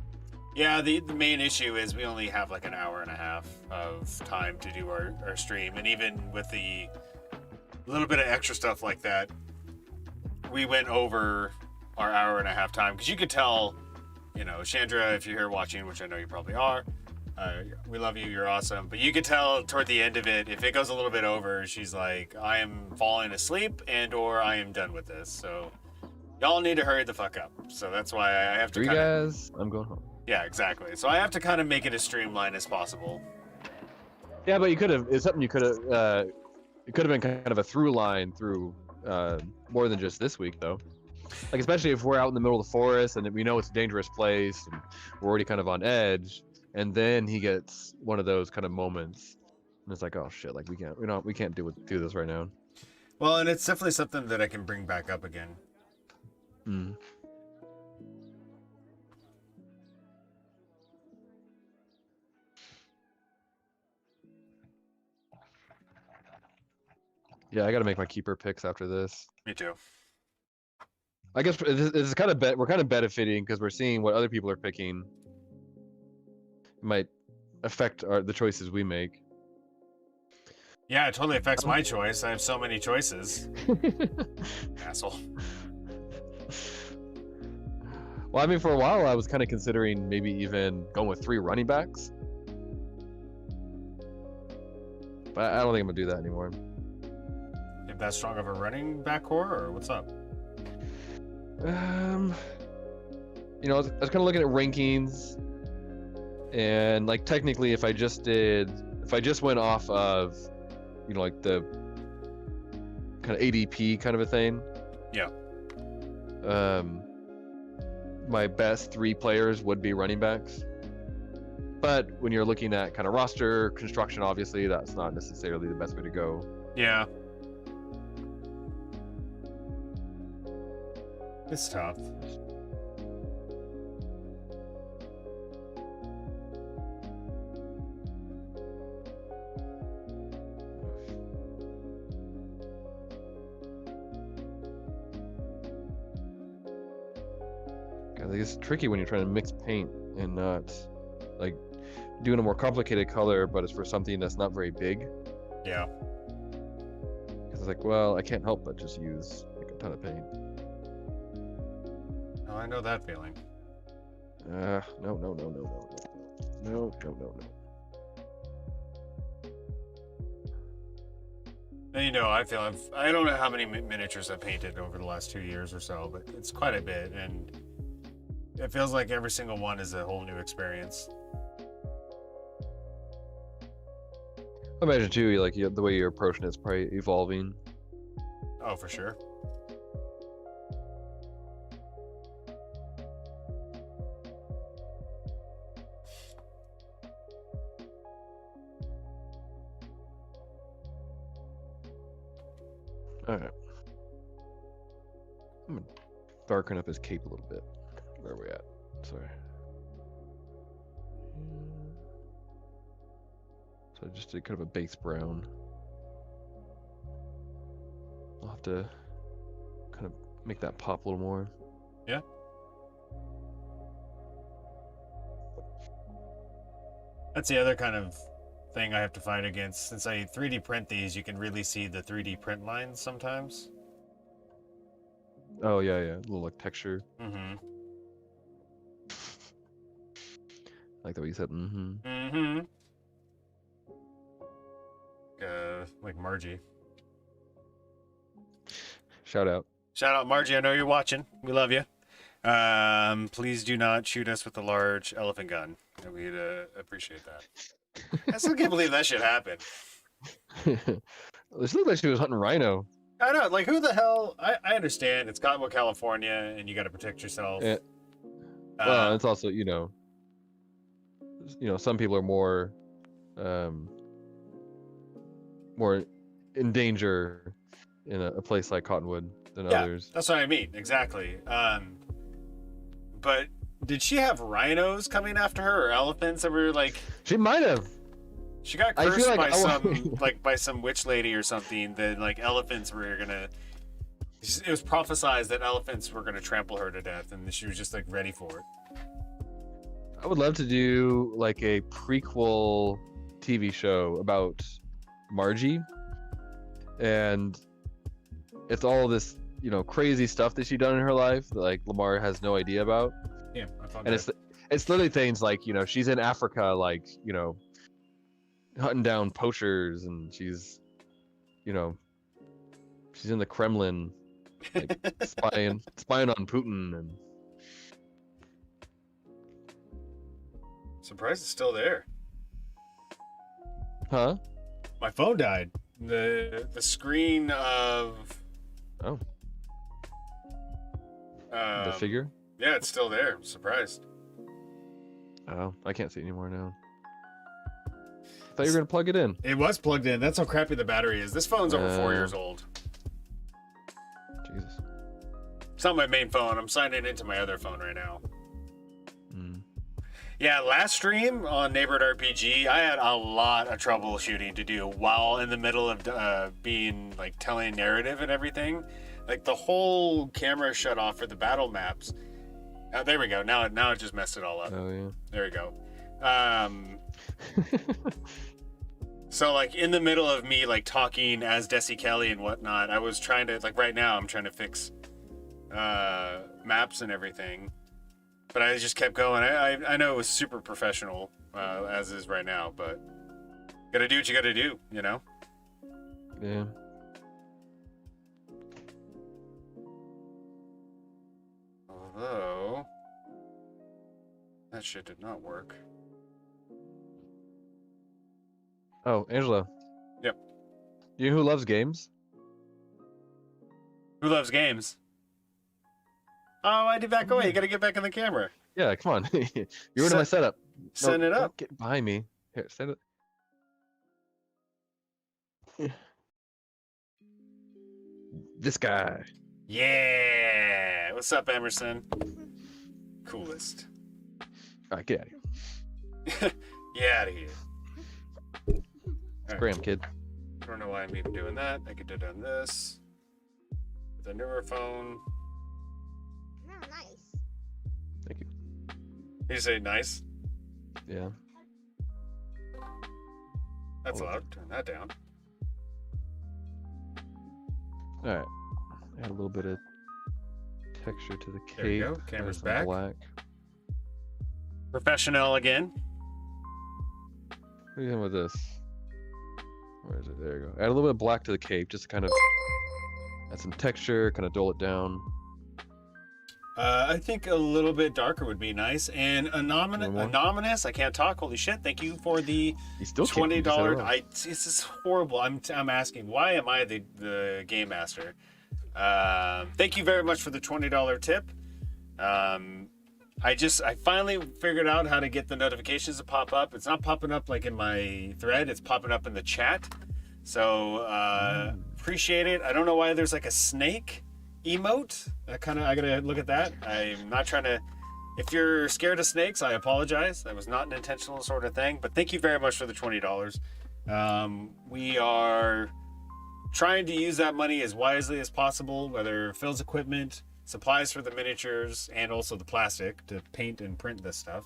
Yeah, the main issue is we only have like an hour and a half of time to do our stream, and even with the little bit of extra stuff like that, we went over our hour and a half time, because you could tell, you know, Chandra, if you're here watching, which I know you probably are, we love you, you're awesome, but you could tell toward the end of it, if it goes a little bit over, she's like, I am falling asleep and or I am done with this, so y'all need to hurry the fuck up. So that's why I have to Guys, I'm going home. Yeah, exactly. So I have to kind of make it as streamlined as possible. Yeah, but you could have, it's something you could have, it could have been kind of a through line through more than just this week though. Like, especially if we're out in the middle of the forest and we know it's a dangerous place and we're already kind of on edge, and then he gets one of those kind of moments and it's like, oh shit, like we can't do this right now. Well, and it's definitely something that I can bring back up again. Mm. Yeah, I gotta make my keeper picks after this. Me too. I guess it's kind of we're kind of benefiting because we're seeing what other people are picking. It might affect the choices we make. Yeah, it totally affects my choice. I have so many choices. Asshole. Well, I mean, for a while, I was kind of considering maybe even going with 3 running backs, but I don't think I'm gonna do that anymore. If that's strong of a running back core, or what's up? You know, I was kind of looking at rankings, and like technically, if I just went off of, you know, like the kind of ADP kind of a thing. Yeah. My best 3 players would be running backs. But when you're looking at kind of roster construction, obviously that's not necessarily the best way to go. Yeah. It's tough. I think it's tricky when you're trying to mix paint and not like doing a more complicated color, but it's for something that's not very big. Yeah. Because it's like, well, I can't help but just use like a ton of paint. Oh, I know that feeling. No. And you know, I don't know how many miniatures I've painted over the last 2 years or so, but it's quite a bit, and it feels like every single one is a whole new experience. I imagine too, like the way you're approaching it's probably evolving. Oh, for sure. All right. I'm gonna darken up his cape a little bit. Where are we at? Sorry. So I just did kind of a base brown. I'll have to kind of make that pop a little more. Yeah. That's the other kind of thing I have to fight against. Since I 3D print these, you can really see the 3D print lines sometimes. Oh yeah, a little like texture. Mm-hmm. Like the way you said. Mm-hmm. Mm-hmm. Like Margie. Shout out. Shout out Margie, I know you're watching. We love you. Please do not shoot us with a large elephant gun. We'd appreciate that. I still can't believe that shit happened. This looked like she was hunting rhino. I know, like who the hell? I understand it's Cottonwood, California, and you got to protect yourself. Yeah. Well, it's also you know, some people are more in danger in a place like Cottonwood than others. That's what I mean, exactly. But did she have rhinos coming after her or elephants that were like? She might have. She got cursed by some witch lady or something that like elephants were gonna. It was prophesized that elephants were gonna trample her to death, and she was just like ready for it. I would love to do like a prequel TV show about Margie, and it's all this crazy stuff that she's done in her life that like Lamar has no idea about. Yeah, I thought and that. it's literally things like she's in Africa, like hunting down poachers, and she's in the Kremlin, like spying on Putin, and Surprised it's still there. huh? My phone died. The screen of The figure. Yeah, it's still there. I'm surprised. Oh, I can't see it anymore now. I thought you were gonna plug it in. It was plugged in. That's how crappy the battery is. This phone's over 4 years old. Jesus. It's not my main phone. I'm signing into my other phone right now. Mm. Yeah, last stream on Neighborhood RPG, I had a lot of troubleshooting to do while in the middle of being like telling narrative and everything. Like the whole camera shut off for the battle maps. There we go. Now it just messed it all up. Oh yeah. There we go. So like in the middle of me like talking as Desi Kelly and whatnot, I was trying to like right now I'm trying to fix maps and everything, But I just kept going. I know it was super professional, as is right now, but gotta do what you gotta do, you know? Yeah. Although, that shit did not work. Oh, Angelo. Yep. You know who loves games? Who loves games? Oh, I did back away. You gotta get back in the camera. Yeah, come on. You're in my setup. Send it don't up. Get behind me. Here, send it. This guy. Yeah. What's up, Emerson? Coolest. All right, get out of here. Get out of here. It's Graham, kid. I don't know why I'm even doing that. I could have done this with a newer phone. No, nice. Thank you. You say nice? Yeah. That's Oh. loud. Turn that down. All right. Add a little bit of texture to the cape. There you go. Add Camera's some back. Black. Professional again. What are you doing with this? Where is it? There you go. Add a little bit of black to the cape, just to kind of add some texture, kind of dull it down. I think a little bit darker would be nice. And One more? anonymous. I can't talk. Holy shit! Thank you for the You still can't. You just said it $20. wrong. This is horrible. I'm asking. Why am I the game master? Thank you very much for the $20 tip. I finally figured out how to get the notifications to pop up. It's not popping up like in my thread. It's popping up in the chat. So appreciate it. I don't know why there's like a snake emote. I gotta look at that. I'm not trying to. If you're scared of snakes, I apologize. That was not an intentional sort of thing. But thank you very much for the $20. We are trying to use that money as wisely as possible, whether Phil's equipment, supplies for the miniatures, and also the plastic to paint and print this stuff.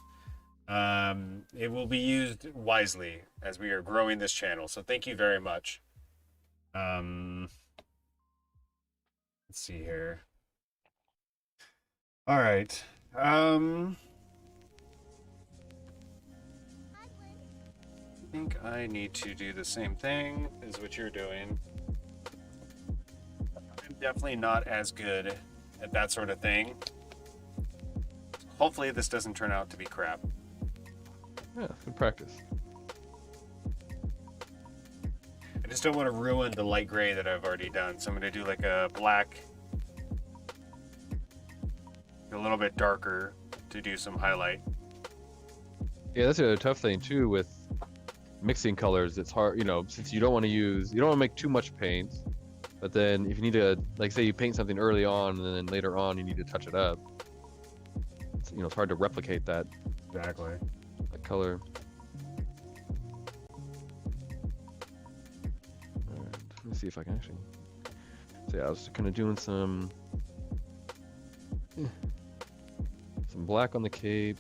It will be used wisely as we are growing this channel. So thank you very much. Let's see here. All right. I think I need to do the same thing as what you're doing. I'm definitely not as good at that sort of thing. Hopefully this doesn't turn out to be crap. Yeah, good practice. I just don't want to ruin the light gray that I've already done. So I'm going to do like a black, a little bit darker to do some highlight. Yeah, that's the other tough thing too with mixing colors. It's hard, you know, since you don't want to make too much paint. But then if you need to, like, say you paint something early on and then later on you need to touch it up, it's hard to replicate that Exactly. color. Alright, let me see if I can actually. So yeah, I was kind of doing some black on the cape.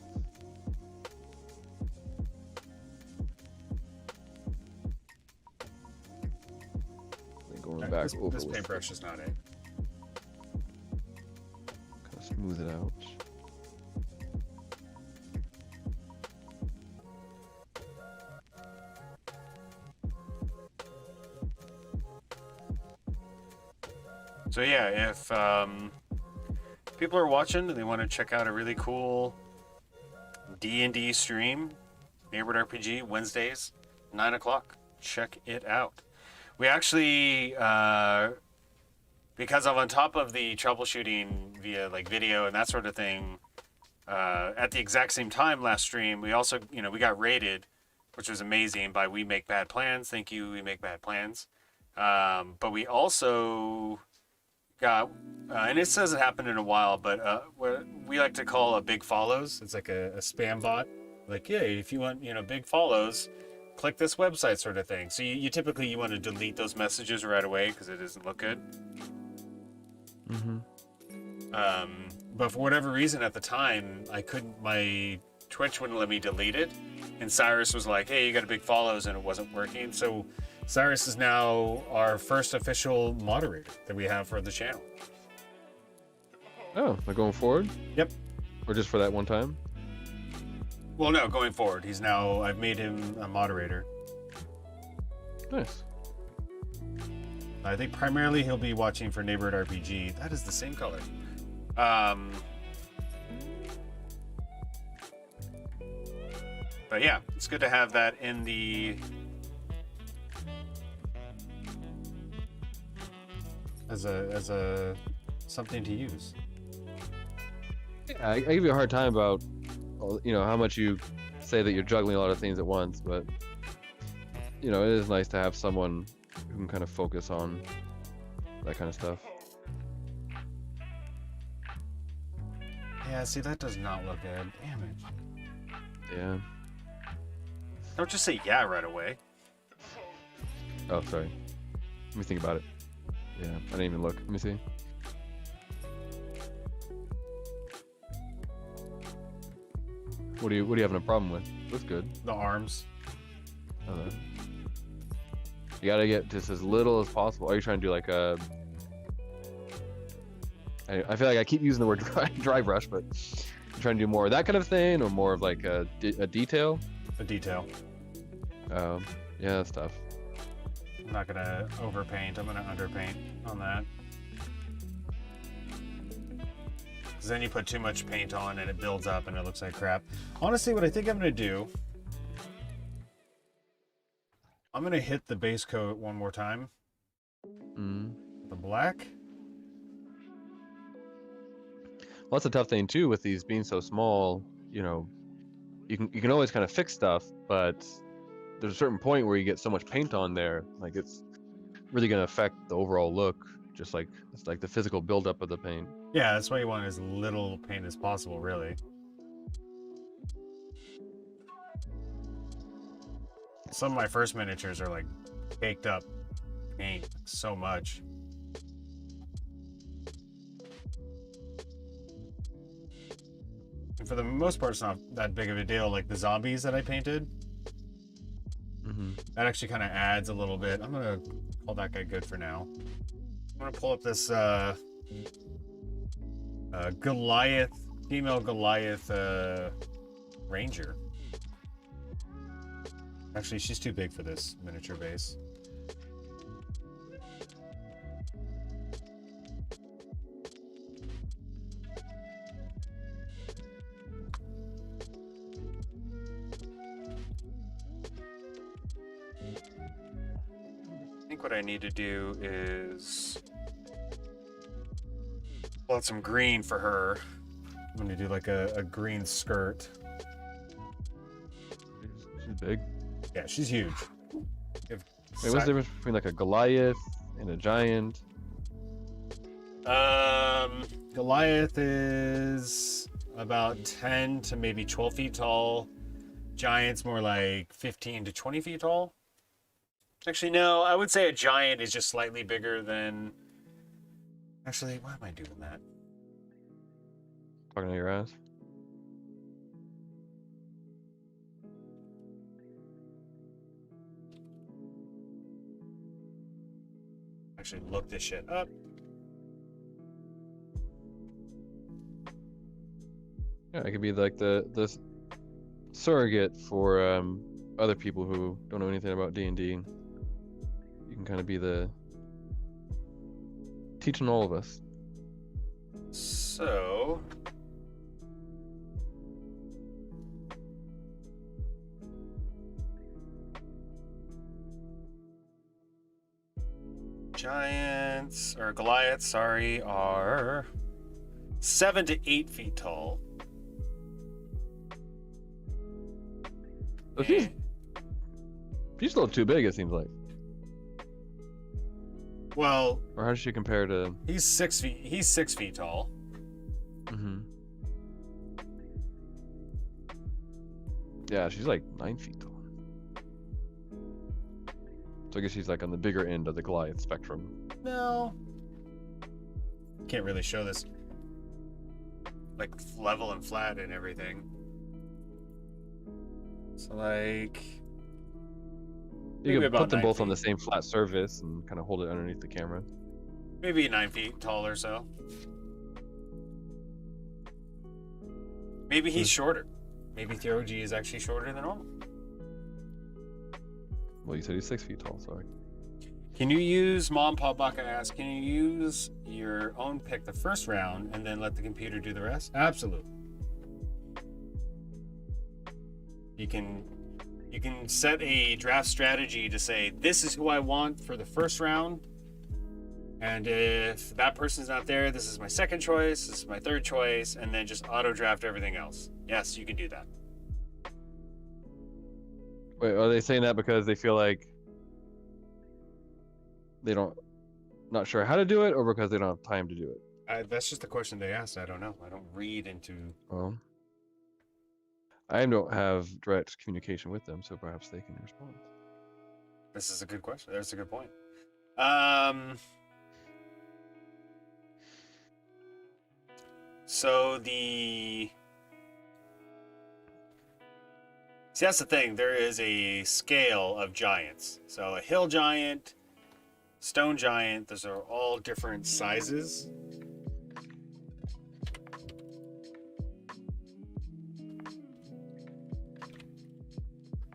Then going back over This with paintbrush is not it. kind of smooth it out. So yeah, if people are watching and they want to check out a really cool D&D stream, Neighborhood RPG, Wednesdays, 9 o'clock, check it out. We actually, because I'm on top of the troubleshooting via like video and that sort of thing, at the exact same time last stream, we also, we got rated, which was amazing by We Make Bad Plans. Thank you, We Make Bad Plans. But we also got, and this hasn't happened in a while, but what we like to call a big follows. It's like a spam bot. Like, hey, if you want, big follows, click this website sort of thing. So you typically want to delete those messages right away because it doesn't look good. Mm-hmm. But for whatever reason at the time, my Twitch wouldn't let me delete it. And Cyrus was like, hey, you got a big follows, and it wasn't working. So Cyrus is now our first official moderator that we have for the channel. Oh, am I going forward? Yep. Or just for that one time? Well, no, going forward. I've made him a moderator. Nice. I think primarily he'll be watching for Neighborhood RPG. That is the same color. But yeah, it's good to have that in the as a something to use. Yeah, I give you a hard time about, how much you say that you're juggling a lot of things at once, but it is nice to have someone who can kind of focus on that kind of stuff. Yeah, see, that does not look good. Damn it. Yeah. Don't just say yeah right away. Oh, sorry. Let me think about it. Yeah, I didn't even look. Let me see. What are you having a problem with? Looks good. The arms. You gotta get just as little as possible. Are you trying to do like a... I feel like I keep using the word dry brush, but I'm trying to do more of that kind of thing, or more of like a detail? A detail. Yeah, that's tough. I'm not gonna overpaint. I'm gonna underpaint on that. Because then you put too much paint on and it builds up and it looks like crap. Honestly, what I think I'm gonna do, I'm gonna hit the base coat one more time. The black. Well, that's a tough thing too with these being so small. You can always kind of fix stuff, but there's a certain point where you get so much paint on there, like it's really going to affect the overall look. Just like it's like the physical buildup of the paint. Yeah, that's why you want as little paint as possible, really. Some of my first miniatures are like caked up paint so much. And for the most part, it's not that big of a deal. Like the zombies that I painted, that actually kind of adds a little bit. I'm gonna call that guy good for now. I'm gonna pull up this Goliath, female Goliath Ranger. Actually, she's too big for this miniature base. I think what I need to do is pull out some green for her. I'm gonna do like a green skirt. She's big. Yeah, she's huge. Wait, what's the difference between like a Goliath and a giant? Goliath is about 10 to maybe 12 feet tall. Giant's more like 15 to 20 feet tall. Actually, no, I would say a giant is just slightly bigger than... Actually, why am I doing that? Talking to your ass? Actually, look this shit up. Yeah, it could be like the surrogate for other people who don't know anything about D&D. You can kind of be the teaching all of us. So... Giants, or Goliaths, sorry, are 7 to 8 feet tall. But she's a little too big, it seems like. Well, Or how does she compare to? he's 6 feet. He's 6 feet tall. Yeah, she's like 9 feet tall. So I guess she's like on the bigger end of the Goliath spectrum. No, can't really show this like level and flat and everything. So like, You maybe could about put them 9 both on feet. the same flat surface and kind of hold it underneath the camera. Maybe 9 feet tall or so. Maybe he's shorter. Maybe Theurgy is actually shorter than normal. Well, you said he's 6 feet tall, so Can you use, Mom Paw Baka asked, can you use your own pick the first round and then let the computer do the rest? Absolutely. You can set a draft strategy to say, this is who I want for the first round. And if that person's not there, this is my second choice, this is my third choice, and then just auto draft everything else. Yes, you can do that. Wait, are they saying that because they feel like they not sure how to do it, or because they don't have time to do it? That's just the question they asked. I don't know. I don't read into... Well, I don't have direct communication with them, so perhaps they can respond. This is a good question. That's a good point. So the... See, that's the thing. There is a scale of giants. So a hill giant, stone giant, those are all different sizes.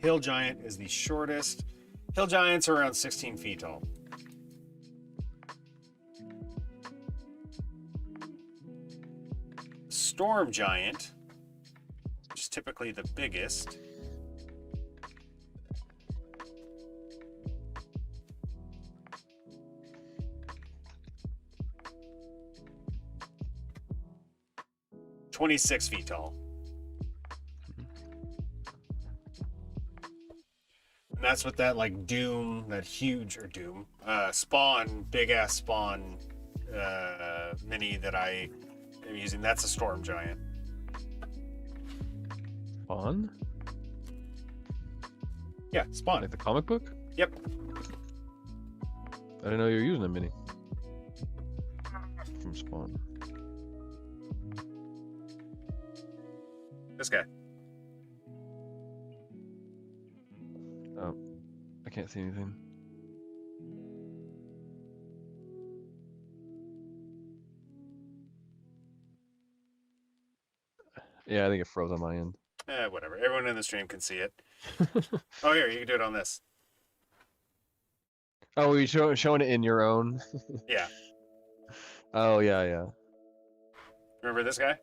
Hill giant is the shortest. Hill giants are around 16 feet tall. Storm giant, which is typically the biggest, (26 feet tall). And that's what that like Doom, that huge or Doom, Spawn, big ass Spawn mini that I am using. That's a Storm giant. Spawn? Yeah, Spawn. Like the comic book? Yep. I didn't know you were using a mini from Spawn. This guy. Oh, I can't see anything. Yeah, I think it froze on my end. Whatever. Everyone in the stream can see it. Oh, here, you can do it on this. Oh, were you showing it in your own? Yeah. Oh, yeah. Remember this guy?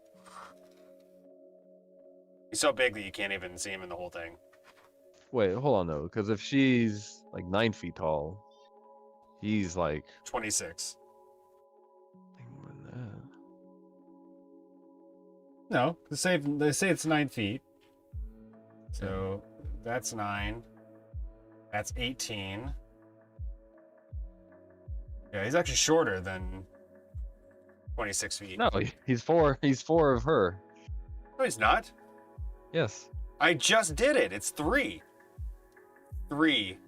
He's so big that you can't even see him in the whole thing. Wait, hold on though, because if she's like 9 feet tall, he's like 26. more than that. No, they say it's 9 feet. So that's 9. That's 18. Yeah, he's actually shorter than 26 feet. No, he's four. He's 4 of her. No, he's not. Yes. I just did it. It's 3. 3.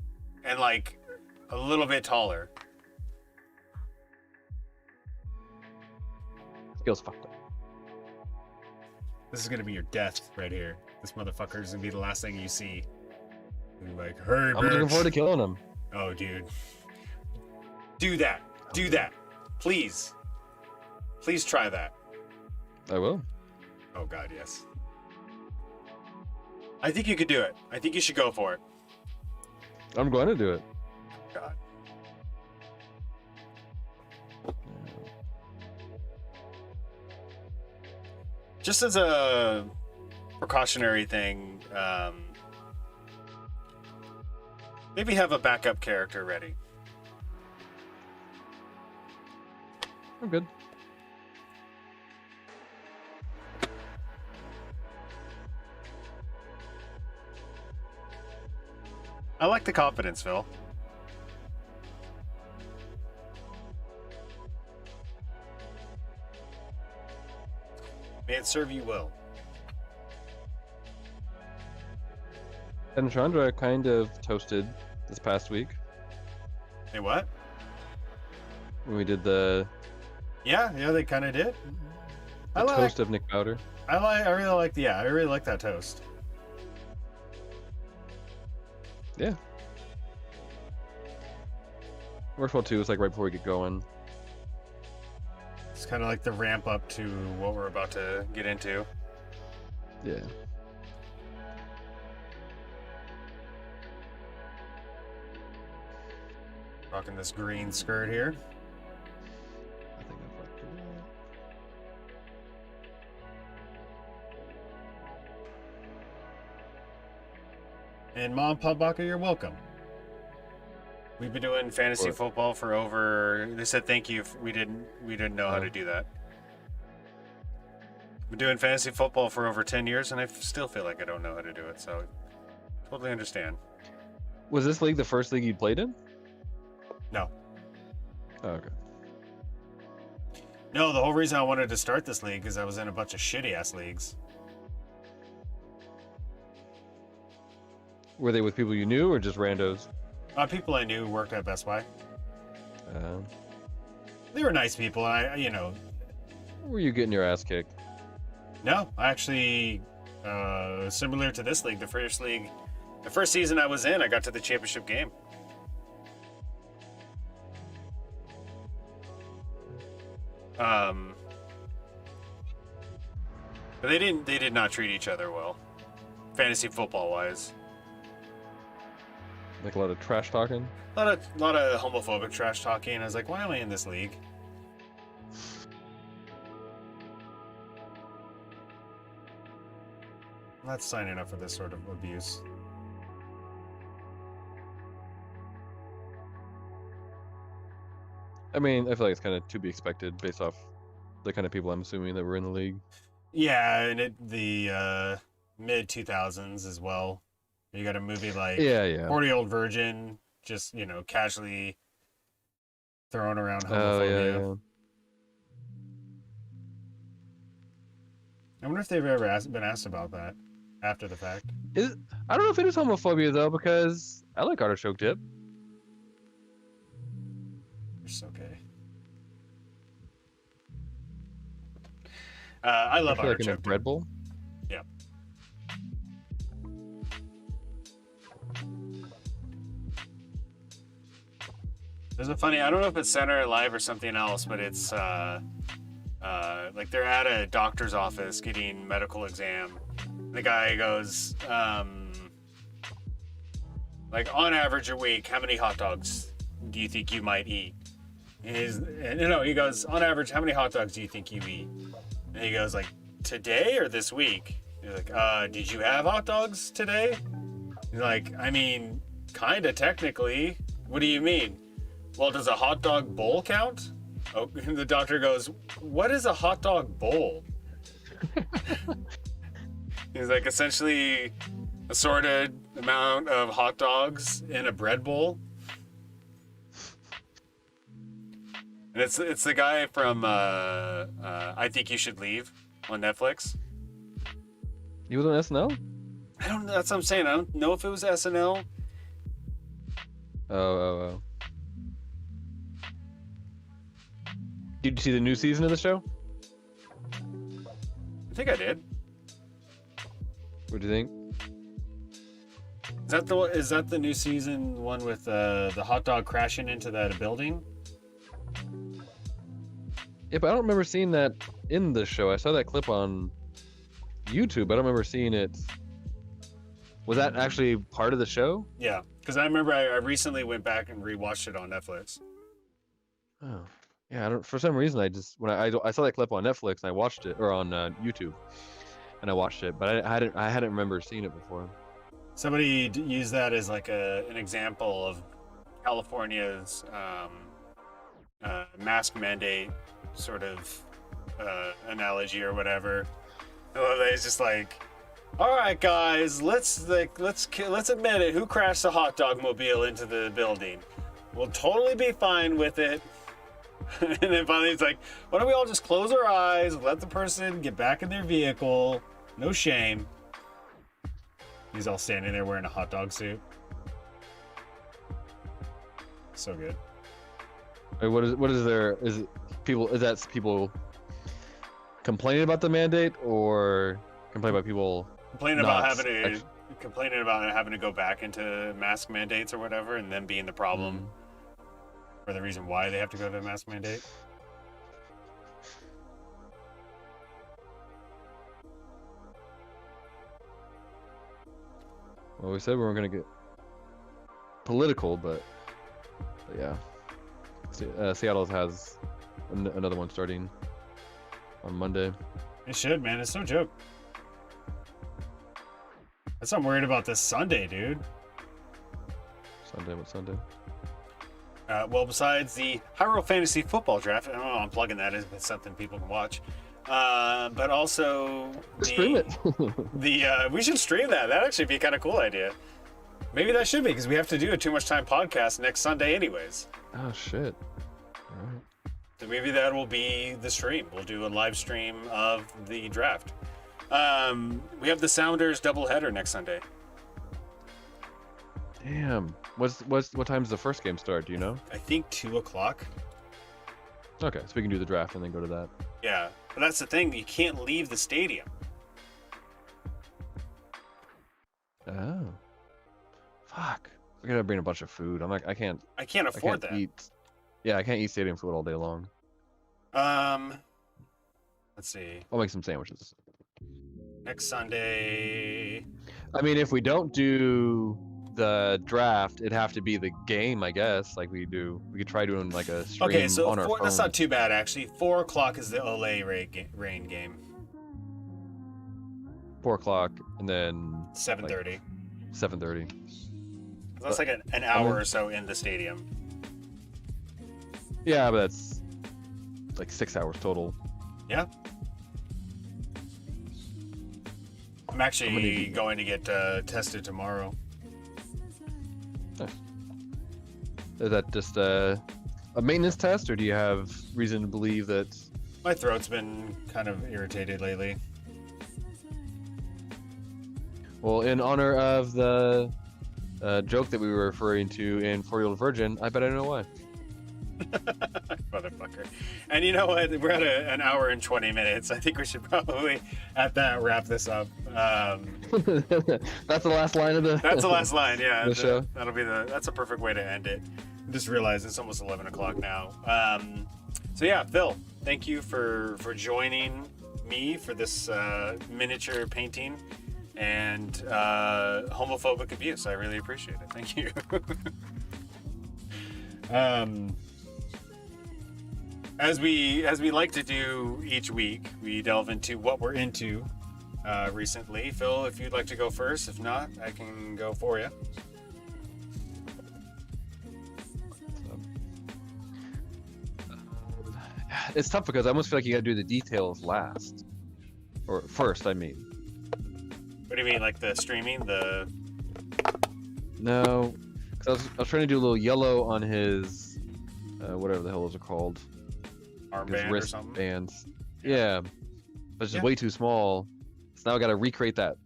And like a little bit taller. Skills fucked up. This is gonna be your death right here. This motherfucker is gonna be the last thing you see. You're like, hey, I'm looking forward to killing him. Oh, dude. Do that. Do that. Please. Please try that. I will. Oh, God, yes. I think you could do it. I think you should go for it. I'm going to do it. God. Just as a precautionary thing, maybe have a backup character ready. I'm good. I like the confidence, Phil. May it serve you well. And Chandra kind of toasted this past week Hey, what? when we did the Yeah, they kind of did. I like. toast of Nick Bowder. I really like. Yeah, I really like that toast. Yeah. Works well too. It's like right before we get going. It's kind of like the ramp up to what we're about to get into. Yeah. Rocking this green skirt here. I think I fucked it up. And Mom, Pop Baka, you're welcome. We've been doing fantasy What? football for over. They said thank you. We didn't know how to do that. Been doing fantasy football for over 10 years, and I still feel like I don't know how to do it. So, totally understand. Was this league the first league you played in? No, Oh, okay. no. The whole reason I wanted to start this league is I was in a bunch of shitty ass leagues. Were they with people you knew or just randos? People I knew worked at Best Buy. Uh, They were nice people. were you getting your ass kicked? No, I actually, similar to this league, the first season I was in, I got to the championship game. But they did not treat each other well, fantasy football wise. Like a lot of trash talking? A lot of homophobic trash talking. I was like, why am I in this league? I'm not signing up for this sort of abuse. I mean, I feel like it's kind of to be expected based off the kind of people I'm assuming that were in the league. Yeah, and the mid 2000s as well. You got a movie like Yeah. 40-Year-Old Virgin, just, casually throwing around Oh, homophobia. yeah. I wonder if they've ever been asked about that after the fact. I don't know if it is homophobia though, because I like artichoke dip. You're so gay. I love I feel like in a artichoke. bread bowl. Yeah. There's a funny, I don't know if it's Center Live or something else, but it's like they're at a doctor's office getting medical exam. The guy goes, like on average a week, how many hot dogs do you think you might eat? He goes, on average, how many hot dogs do you think you eat? And he goes like, today or this week? He's like, did you have hot dogs today? He's like, I mean, kinda technically. What do you mean? Well, does a hot dog bowl count? Oh, the doctor goes, what is a hot dog bowl? He's like, essentially assorted amount of hot dogs in a bread bowl. And it's the guy from I Think You Should Leave on Netflix. He was on SNL? I don't know. That's what I'm saying. I don't know if it was SNL. Oh. Did you see the new season of the show? I think I did. What do you think? Is that the new season one with the hot dog crashing into that building? Yeah, but I don't remember seeing that in the show. I saw that clip on YouTube. I don't remember seeing it. Was that actually part of the show? Yeah, because I remember I recently went back and rewatched it on Netflix. Oh, yeah. I don't. For some reason, I just when I saw that clip on Netflix and I watched it, or on YouTube, and I watched it, but I hadn't remember seeing it before. Somebody used that as like an example of California's mask mandate sort of analogy or whatever. It's just like, all right, guys, let's admit it. Who crashed the hot dog mobile into the building? We'll totally be fine with it. And then finally, it's like, why don't we all just close our eyes, let the person get back in their vehicle, no shame. He's all standing there wearing a hot dog suit. So good. Wait, what is there? Is it people? Is that people complaining about the mandate, or complaining about people Complaining about not having to go back into mask mandates or whatever, and then being the problem or the reason why they have to go to a mask mandate. Well, we said we weren't gonna get political, but yeah. Seattle has another one starting on Monday. It should, man. It's no joke. That's what I'm worried about this Sunday, dude. Sunday, what Sunday? Well, besides the Hyrule Fantasy Football Draft, I don't know, I'm plugging that as something people can watch. But also Stream it. we should stream that. That'd actually be a kind of cool idea. Maybe that should be, because we have to do a Too Much Time podcast next Sunday anyways. Oh shit. All right. So maybe that will be the stream. We'll do a live stream of the draft. We have the Sounders doubleheader next Sunday. Damn. What time's the first game start? Do you know? I think 2:00. Okay, so we can do the draft and then go to that. Yeah, but that's the thing. You can't leave the stadium. Oh. Fuck. We gotta bring a bunch of food. I can't afford that. eat. Yeah, I can't eat stadium food all day long. Let's see. I'll make some sandwiches. Next Sunday. I mean, if we don't do the draft, it'd have to be the game, I guess. Like we could try doing like a stream Okay, so on our phone. that's not too bad actually. 4:00 is the Olay Rain game. 4:00 and then 7:30. 7:30. That's like an hour or so in the stadium. Yeah, but that's like 6 hours total. Yeah. I'm actually going to get tested tomorrow. Nice. Is that just a maintenance test, or do you have reason to believe that? My throat's been kind of irritated lately. Well, in honor of the joke that we were referring to in 4-Year-Old Virgin, I bet I know why. Motherfucker. And you know what? We're at an hour and 20 minutes. I think we should probably, at that, wrap this up. That's the last line of the. That's the last line, yeah. The show. That'll be that's a perfect way to end it. I just realized it's almost 11 o'clock now. So yeah, Phil, thank you for joining me for this miniature painting and homophobic abuse. I really appreciate it. Thank you. As we like to do each week, we delve into what we're into recently. Phil, if you'd like to go first. If not, I can go for you. It's tough because I almost feel like you gotta do the details last. Or first, I mean. What do you mean, like the streaming? No. Because I was trying to do a little yellow on his, whatever the hell those are called. His Armband or wrist something? bands. Yeah. But it's just way too small. So now I gotta recreate that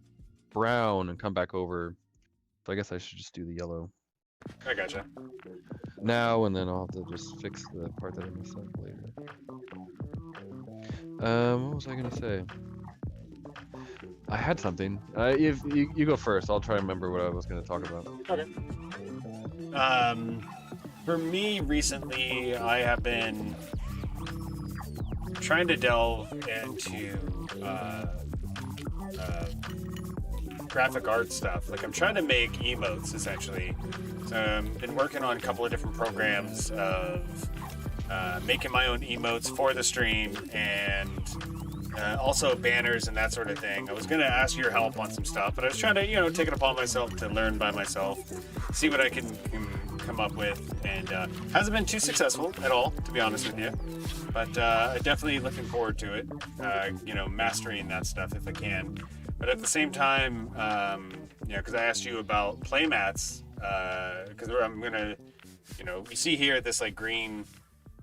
brown and come back over. So I guess I should just do the yellow I gotcha. now, and then I'll have to just fix the part that I messed up later. What was I gonna say? I had something. If you go first, I'll try to remember what I was gonna talk about. Okay. For me, recently, I have been trying to delve into graphic art stuff. Like, I'm trying to make emotes, essentially. So I've been working on a couple of different programs of making my own emotes for the stream, and also banners and that sort of thing. I was going to ask your help on some stuff, but I was trying to, take it upon myself to learn by myself, see what I can come up with, and hasn't been too successful at all, to be honest with you. But definitely looking forward to it, mastering that stuff if I can. But at the same time, because I asked you about playmats, because I'm going to, you see here this like green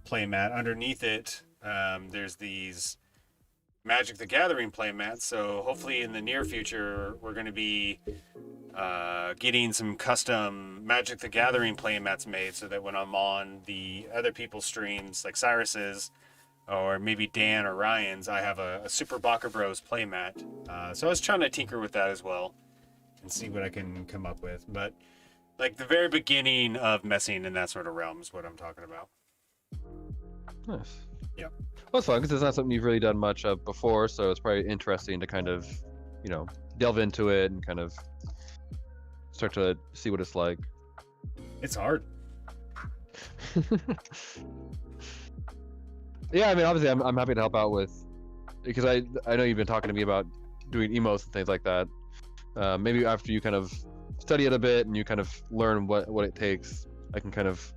playmat. Underneath it, there's these Magic the Gathering playmats. So hopefully in the near future, we're going to be getting some custom Magic the Gathering playmats made, so that when I'm on the other people's streams, like Cyrus's, or maybe Dan or Ryan's, I have a Super Baka Bros playmat. So I was trying to tinker with that as well and see what I can come up with. But like the very beginning of messing in that sort of realm is what I'm talking about. Nice. Yeah. Well, it's fun because it's not something you've really done much of before, so it's probably interesting to kind of, delve into it and kind of start to see what it's like. It's hard. Yeah, I mean, obviously, I'm happy to help out with, because I know you've been talking to me about doing emotes and things like that. Maybe after you kind of study it a bit and you kind of learn what it takes, I can kind of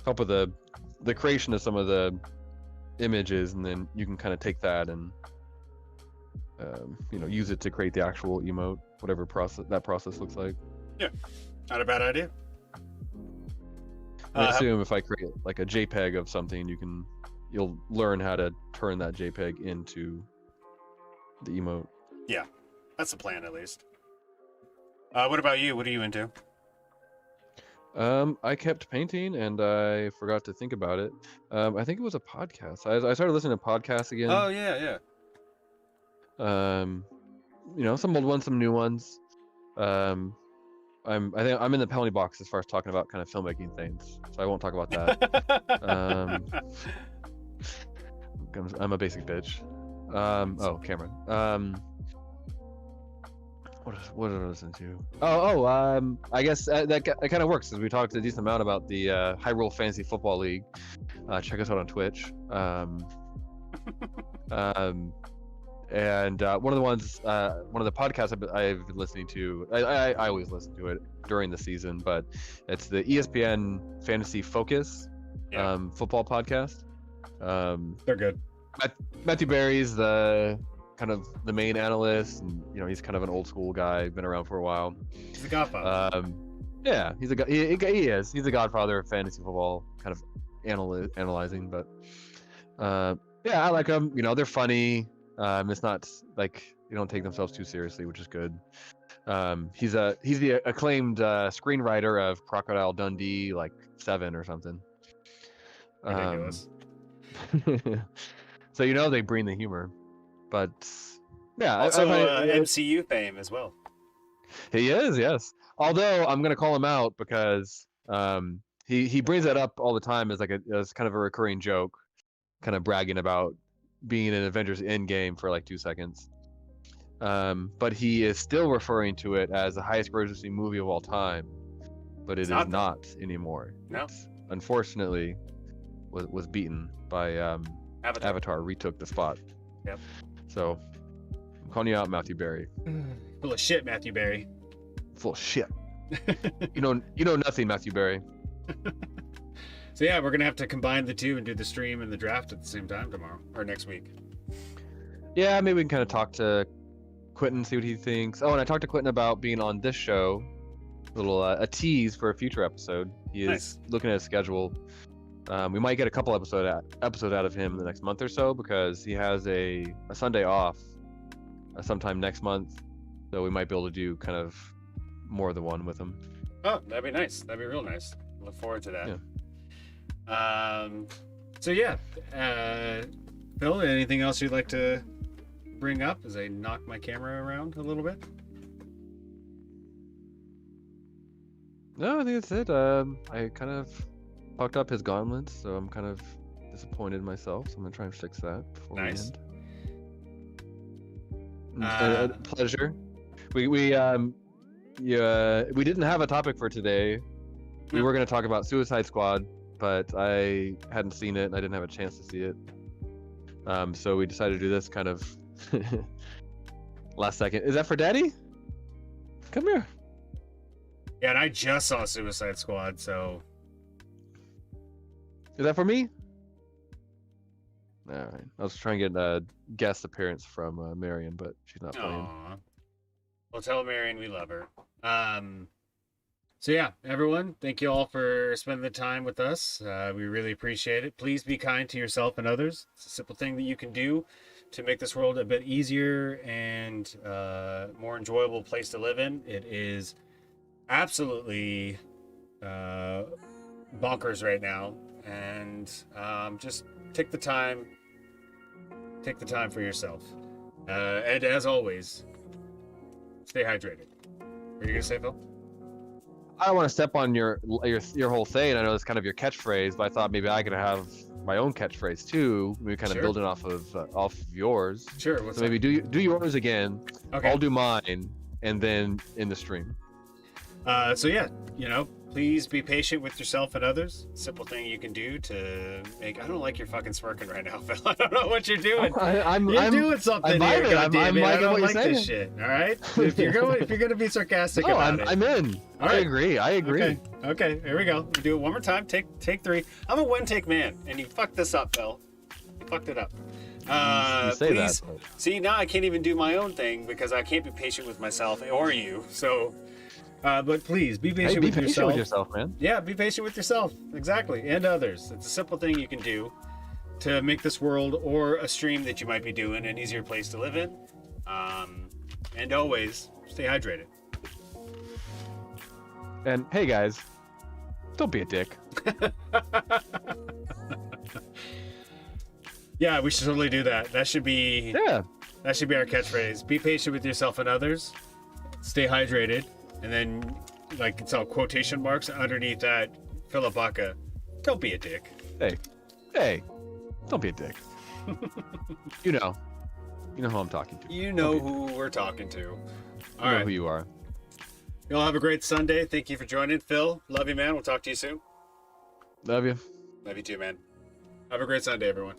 help with the creation of some of the images, and then you can kind of take that and use it to create the actual emote, whatever process looks like. Not a bad idea. I assume if I create like a JPEG of something, you'll learn how to turn that JPEG into the emote. That's the plan, at least. What about you? What are you into? I kept painting and I forgot to think about it. I think it was a podcast. I started listening to podcasts again. Oh yeah. Some old ones, some new ones. I think I'm in the penalty box as far as talking about kind of filmmaking things, so I won't talk about that. I'm a basic bitch. Cameron. What did I listen to? I guess that kind of works, because we talked a decent amount about the Hyrule Fantasy Football League. Check us out on Twitch. And one of the podcasts I've been listening to, I always listen to it during the season, but it's the ESPN Fantasy Focus football podcast. They're good. Matthew Berry's the kind of the main analyst, and he's kind of an old school guy, been around for a while. He's the godfather. Yeah, he is. He's the godfather of fantasy football, kind of analyzing. But yeah, I like them. They're funny. It's not like they don't take themselves too seriously, which is good. He's the acclaimed screenwriter of Crocodile Dundee, like 7 or something. Ridiculous. So they bring the humor, but yeah. Also, MCU fame as well. He is, yes. Although I'm gonna call him out because he brings that up all the time as as kind of a recurring joke, kind of bragging about being in Avengers Endgame for like 2 seconds. But he is still referring to it as the highest grossing movie of all time, but it is not anymore. No. It's, unfortunately, was beaten by Avatar retook the spot. Yep. So I'm calling you out, Matthew Berry. Full of shit, Matthew Berry. Full of shit. You know nothing, Matthew Berry. So yeah, we're gonna have to combine the two and do the stream and the draft at the same time tomorrow or next week. Yeah, maybe we can kind of talk to Quentin, see what he thinks. Oh, and I talked to Quentin about being on this show. A tease for a future episode. He is Nice. looking at his schedule. We might get a couple episodes out of him in the next month or so, because he has a Sunday off sometime next month, so we might be able to do kind of more than one with him. Oh, that'd be nice. That'd be real nice. Look forward to that. Yeah. So yeah, Phil, anything else you'd like to bring up as I knock my camera around a little bit? No, I think that's it. I kind of fucked up his gauntlets, so I'm kind of disappointed in myself. So I'm gonna try and fix that before Nice. we end. Pleasure. We didn't have a topic for today. We were gonna talk about Suicide Squad, but I hadn't seen it and I didn't have a chance to see it. So we decided to do this kind of last second. Is that for Daddy? Come here. Yeah, and I just saw Suicide Squad, so Is that for me? All right. I was trying to get a guest appearance from Marion, but she's not playing. Aww. Well, tell Marion we love her. So yeah, everyone, thank you all for spending the time with us. We really appreciate it. Please be kind to yourself and others. It's a simple thing that you can do to make this world a bit easier and more enjoyable place to live in. It is absolutely bonkers right now, and just take the time for yourself. And as always, stay hydrated. What are you gonna say, Phil? I don't want to step on your whole thing. I know it's kind of your catchphrase, but I thought maybe I could have my own catchphrase too. Maybe kind of Sure. building off of yours. Sure. What's So maybe do yours again. Okay. I'll do mine, and then in the stream. So yeah, please be patient with yourself and others. Simple thing you can do to make. I don't like your fucking smirking right now, Phil. I don't know what you're doing. I'm You're doing something I'm here, vibing. goddammit. I liking don't what like you're this saying. shit. All right, if you're gonna be sarcastic No, about it. I'm in. All I right. agree. Okay. Here we go. We'll do it one more time. Take three. I'm a one take man, and you fucked this up, Phil. You fucked it up. You say Please. that. See, now I can't even do my own thing because I can't be patient with myself or you. So, but please be patient, Hey, be with, patient yourself. with yourself, man. Yeah, be patient with yourself. Exactly. And others. It's a simple thing you can do to make this world or a stream that you might be doing an easier place to live in. And always stay hydrated. And hey, guys, don't be a dick. Yeah, we should totally do that. That should be Yeah. our catchphrase. Be patient with yourself and others. Stay hydrated. And then, like, it's all quotation marks underneath that. Philip Baca, don't be a dick. Hey, don't be a dick. You know who I'm talking to. You know who we're talking to. You All know right. who you are. Y'all have a great Sunday. Thank you for joining. Phil, love you, man. We'll talk to you soon. Love you. Love you too, man. Have a great Sunday, everyone.